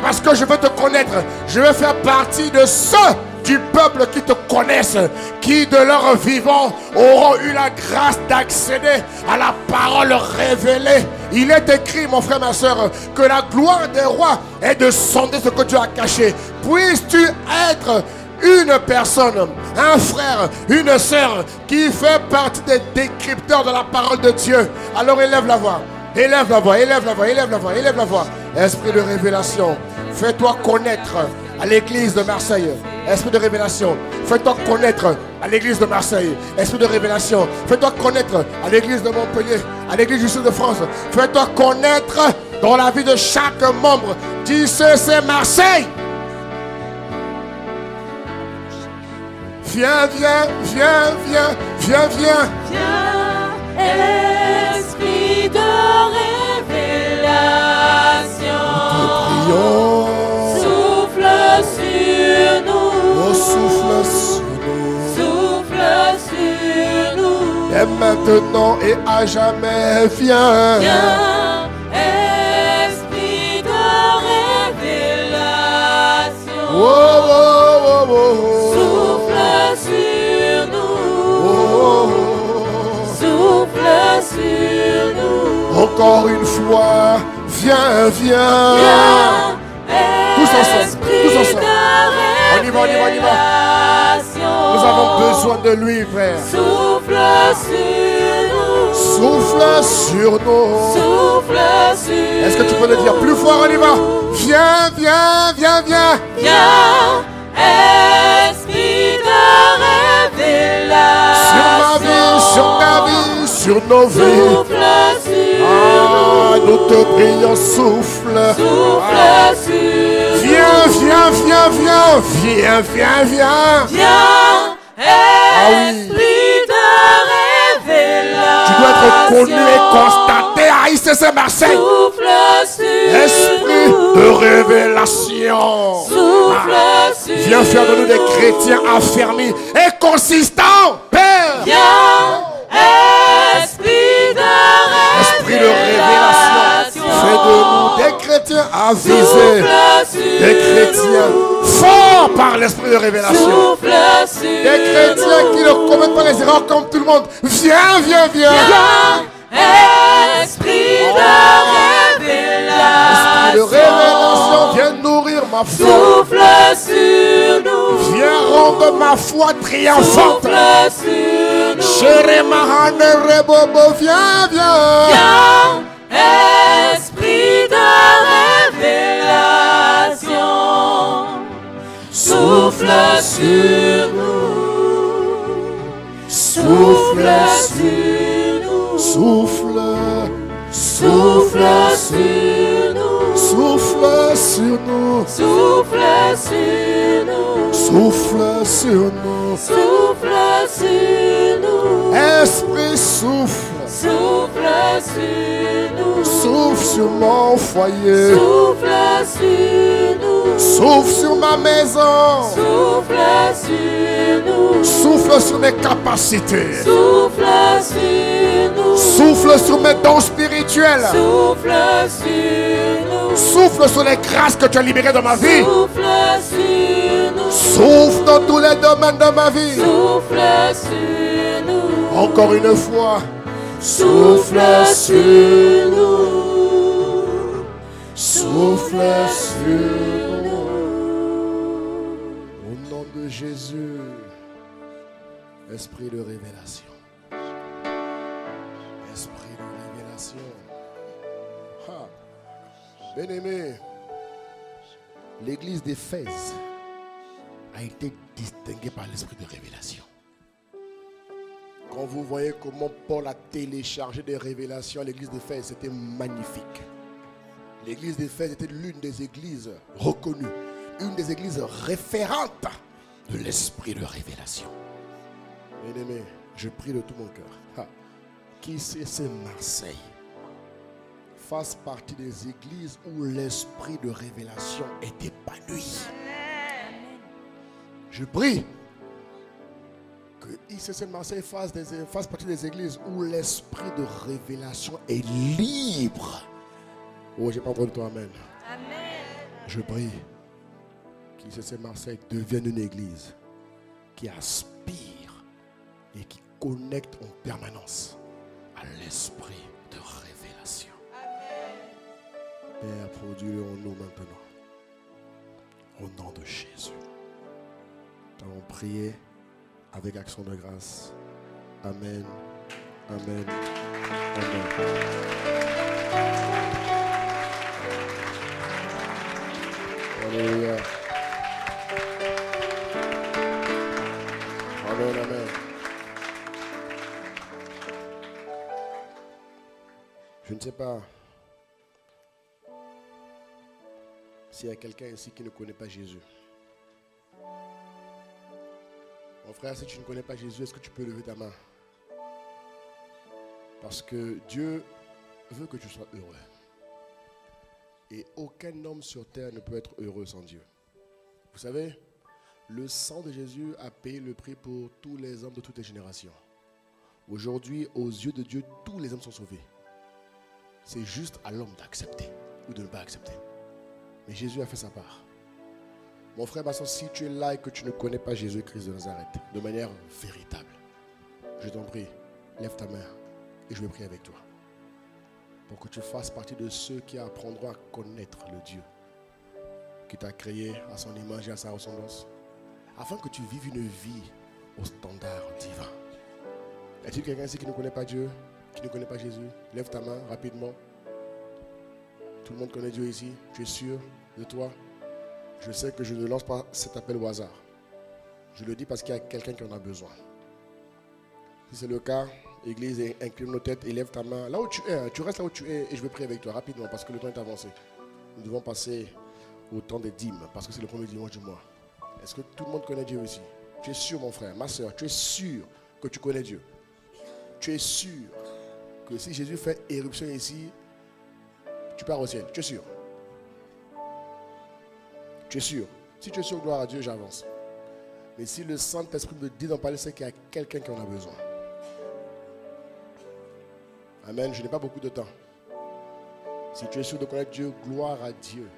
Parce que je veux te connaître. Je veux faire partie de ceux du peuple qui te connaissent, qui de leur vivant auront eu la grâce d'accéder à la parole révélée. Il est écrit, mon frère, ma soeur, que la gloire des rois est de sonder ce que Dieu a caché. Puisses-tu être une personne, un frère, une sœur qui fait partie des décrypteurs de la parole de Dieu. Alors élève la voix, élève la voix, élève la voix, élève la voix, élève la voix. Esprit de révélation, fais-toi connaître à l'église de Marseille. Esprit de révélation, fais-toi connaître à l'église de Marseille. Esprit de révélation, fais-toi connaître à l'église de Montpellier, à l'église du sud de France. Fais-toi connaître dans la vie de chaque membre. Dis c'est Marseille. Viens, viens, viens, viens, viens, viens. Viens, esprit de révélation. Nous prions. Souffle sur nous. Oh, souffle sur nous. Souffle sur nous. Et maintenant et à jamais, viens. Viens, esprit de révélation. Oh, oh, oh, oh, oh. Sur nous, Oh, souffle sur nous. encore une fois, viens, viens. Viens, Tous ensemble, tous ensemble. On y va, on y va, on y va. Nous avons besoin de lui, frère. Souffle sur nous. Souffle sur nous. Souffle sur. Est-ce que tu peux le dire plus fort? On y va. Viens, viens, viens, viens. Viens, esprit de révélation. Sur ma vie, sur ta vie, sur nos vies. Souffle sur Ah, nous te prions, souffle. Souffle sur. Viens, viens, viens, viens. Viens, viens, viens. Viens, oui. esprit de révélation. Tu dois être connu et constaté à ICC Marseille. Souffle sur. Esprit de révélation. Souffle sur. Viens faire de nous des chrétiens affermis et consistants, Père. Viens, esprit Fais de nous des chrétiens avisés, Souffle sur des chrétiens nous. forts par l'esprit de révélation. Souffle sur Des chrétiens qui ne commettent pas les erreurs comme tout le monde. Viens, viens, viens. Esprit de Esprit de révélation, viens nourrir ma foi. Souffle sur nous. Viens rendre ma foi triomphante. Souffle sur nous. Chérie Mahane Rebobo, viens, viens. Viens, esprit de révélation. Souffle sur nous. Souffle sur nous. Souffle, Souffle sur nous. souffle sur nous. Souffle sur nous. Souffle sur nous. Souffle sur nous. Esprit souffle. Souffle sur nous. Souffle sur mon foyer. Souffle sur nous. Souffle sur ma maison. Souffle sur nous. Souffle sur mes capacités. Souffle sur nous. Souffle sur mes dons spirituels. Souffle sur nous. Souffle sur les grâces que tu as libérées dans ma vie. Souffle sur nous. Souffle dans tous les domaines de ma vie. Souffle sur nous. Encore une fois. Souffle sur nous. Souffle sur nous. Au nom de Jésus. Esprit de révélation. Esprit de révélation. Bien-aimé, l'église d'Éphèse a été distinguée par l'esprit de révélation. Quand vous voyez comment Paul a téléchargé des révélations à l'église d'Éphèse, c'était magnifique. L'église d'Éphèse était l'une des églises reconnues, une des églises référentes de l'esprit de révélation. Bien-aimé, je prie de tout mon cœur. Qu'ICC Marseille fasse partie des églises où l'esprit de révélation est épanoui. Je prie que ICC Marseille fasse partie des églises où l'esprit de révélation est libre. Oh, j'ai pas entendu toi, amen. Je prie qu'ICC Marseille devienne une église qui aspire et qui connecte en permanence à l'esprit de révélation. Père, produis-le en nous maintenant. Au nom de Jésus. Nous allons prier avec action de grâce. Amen. Amen. Amen. Alléluia. Amen, amen. Je ne sais pas s'il y a quelqu'un ici qui ne connaît pas Jésus. Mon frère, si tu ne connais pas Jésus, est-ce que tu peux lever ta main? Parce que Dieu veut que tu sois heureux. Et aucun homme sur terre ne peut être heureux sans Dieu. Vous savez, le sang de Jésus a payé le prix pour tous les hommes de toutes les générations. Aujourd'hui, aux yeux de Dieu, tous les hommes sont sauvés. C'est juste à l'homme d'accepter ou de ne pas accepter. Mais Jésus a fait sa part. Mon frère, ma soeur, si tu es là et que tu ne connais pas Jésus-Christ de Nazareth de manière véritable, je t'en prie, lève ta main et je vais prier avec toi. Pour que tu fasses partie de ceux qui apprendront à connaître le Dieu qui t'a créé à son image et à sa ressemblance, afin que tu vives une vie au standard divin. Y a-t-il quelqu'un ici qui ne connaît pas Dieu, qui ne connaît pas Jésus? Lève ta main rapidement. Tout le monde connaît Dieu ici. Tu es sûr de toi? Je sais que je ne lance pas cet appel au hasard. Je le dis parce qu'il y a quelqu'un qui en a besoin. Si c'est le cas, Église, incline nos têtes et lève ta main. Là où tu es, tu restes là où tu es et je vais prier avec toi rapidement parce que le temps est avancé. Nous devons passer au temps des dîmes parce que c'est le premier dimanche du mois. Est-ce que tout le monde connaît Dieu ici? Tu es sûr, mon frère, ma soeur, tu es sûr que tu connais Dieu? Tu es sûr que si Jésus fait éruption ici, tu pars au ciel? Tu es sûr? Tu es sûr? Si tu es sûr, gloire à Dieu, j'avance. Mais si le Saint-Esprit me dit d'en parler, c'est qu'il y a quelqu'un qui en a besoin. Amen, je n'ai pas beaucoup de temps. Si tu es sûr de connaître Dieu, gloire à Dieu.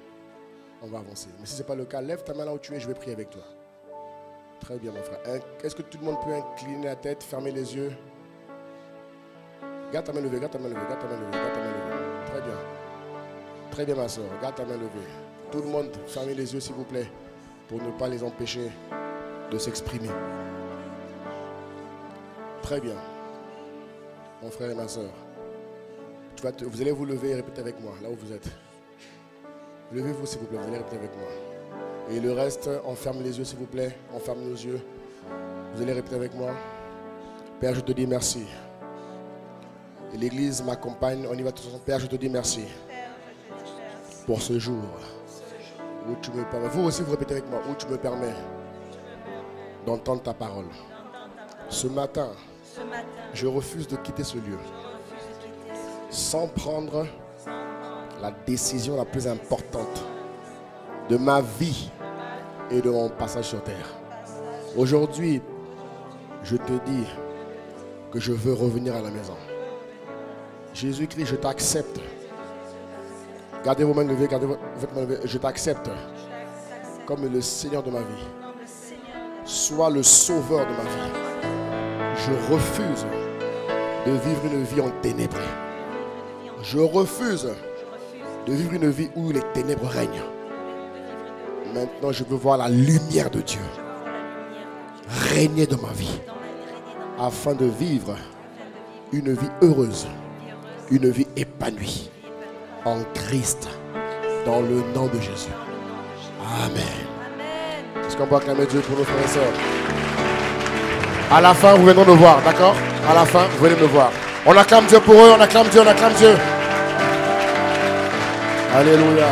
On va avancer. Mais si ce n'est pas le cas, lève ta main là où tu es, je vais prier avec toi. Très bien, mon frère. Est-ce que tout le monde peut incliner la tête, fermer les yeux? Garde ta main levée, garde ta main levée, garde ta main levée, garde ta main levée. Très bien. Très bien, ma soeur. Garde ta main levée. Tout le monde, fermez les yeux, s'il vous plaît, pour ne pas les empêcher de s'exprimer. Très bien. Mon frère et ma soeur. Vous allez vous lever et répéter avec moi, là où vous êtes. Levez-vous, s'il vous plaît, vous allez répéter avec moi. Et le reste, on ferme les yeux, s'il vous plaît. On ferme nos yeux. Vous allez répéter avec moi. Père, je te dis merci. Et l'Église m'accompagne. On y va tous ensemble. Père, je te dis merci pour ce jour où tu me permets. Vous aussi, vous répétez avec moi. Où tu me permets d'entendre ta parole. Ce matin, je refuse de quitter ce lieu sans prendre la décision la plus importante de ma vie et de mon passage sur terre. Aujourd'hui, je te dis que je veux revenir à la maison. Jésus-Christ, je t'accepte. Gardez vos mains levées, gardez votre main levée. Je t'accepte comme le Seigneur de ma vie. Sois le sauveur de ma vie. Je refuse de vivre une vie enténébrée. Je refuse de vivre une vie où les ténèbres règnent. Maintenant, je veux voir la lumière de Dieu régner dans ma vie afin de vivre une vie heureuse, une vie épanouie en Christ, dans le nom de Jésus. Amen. Est-ce qu'on peut acclamer Dieu pour nos frères et sœurs? À la fin, vous venez me voir, d'accord? À la fin, vous venez me voir. On acclame Dieu pour eux, on acclame Dieu, on acclame Dieu. Alléluia.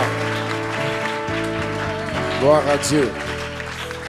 Gloire à Dieu.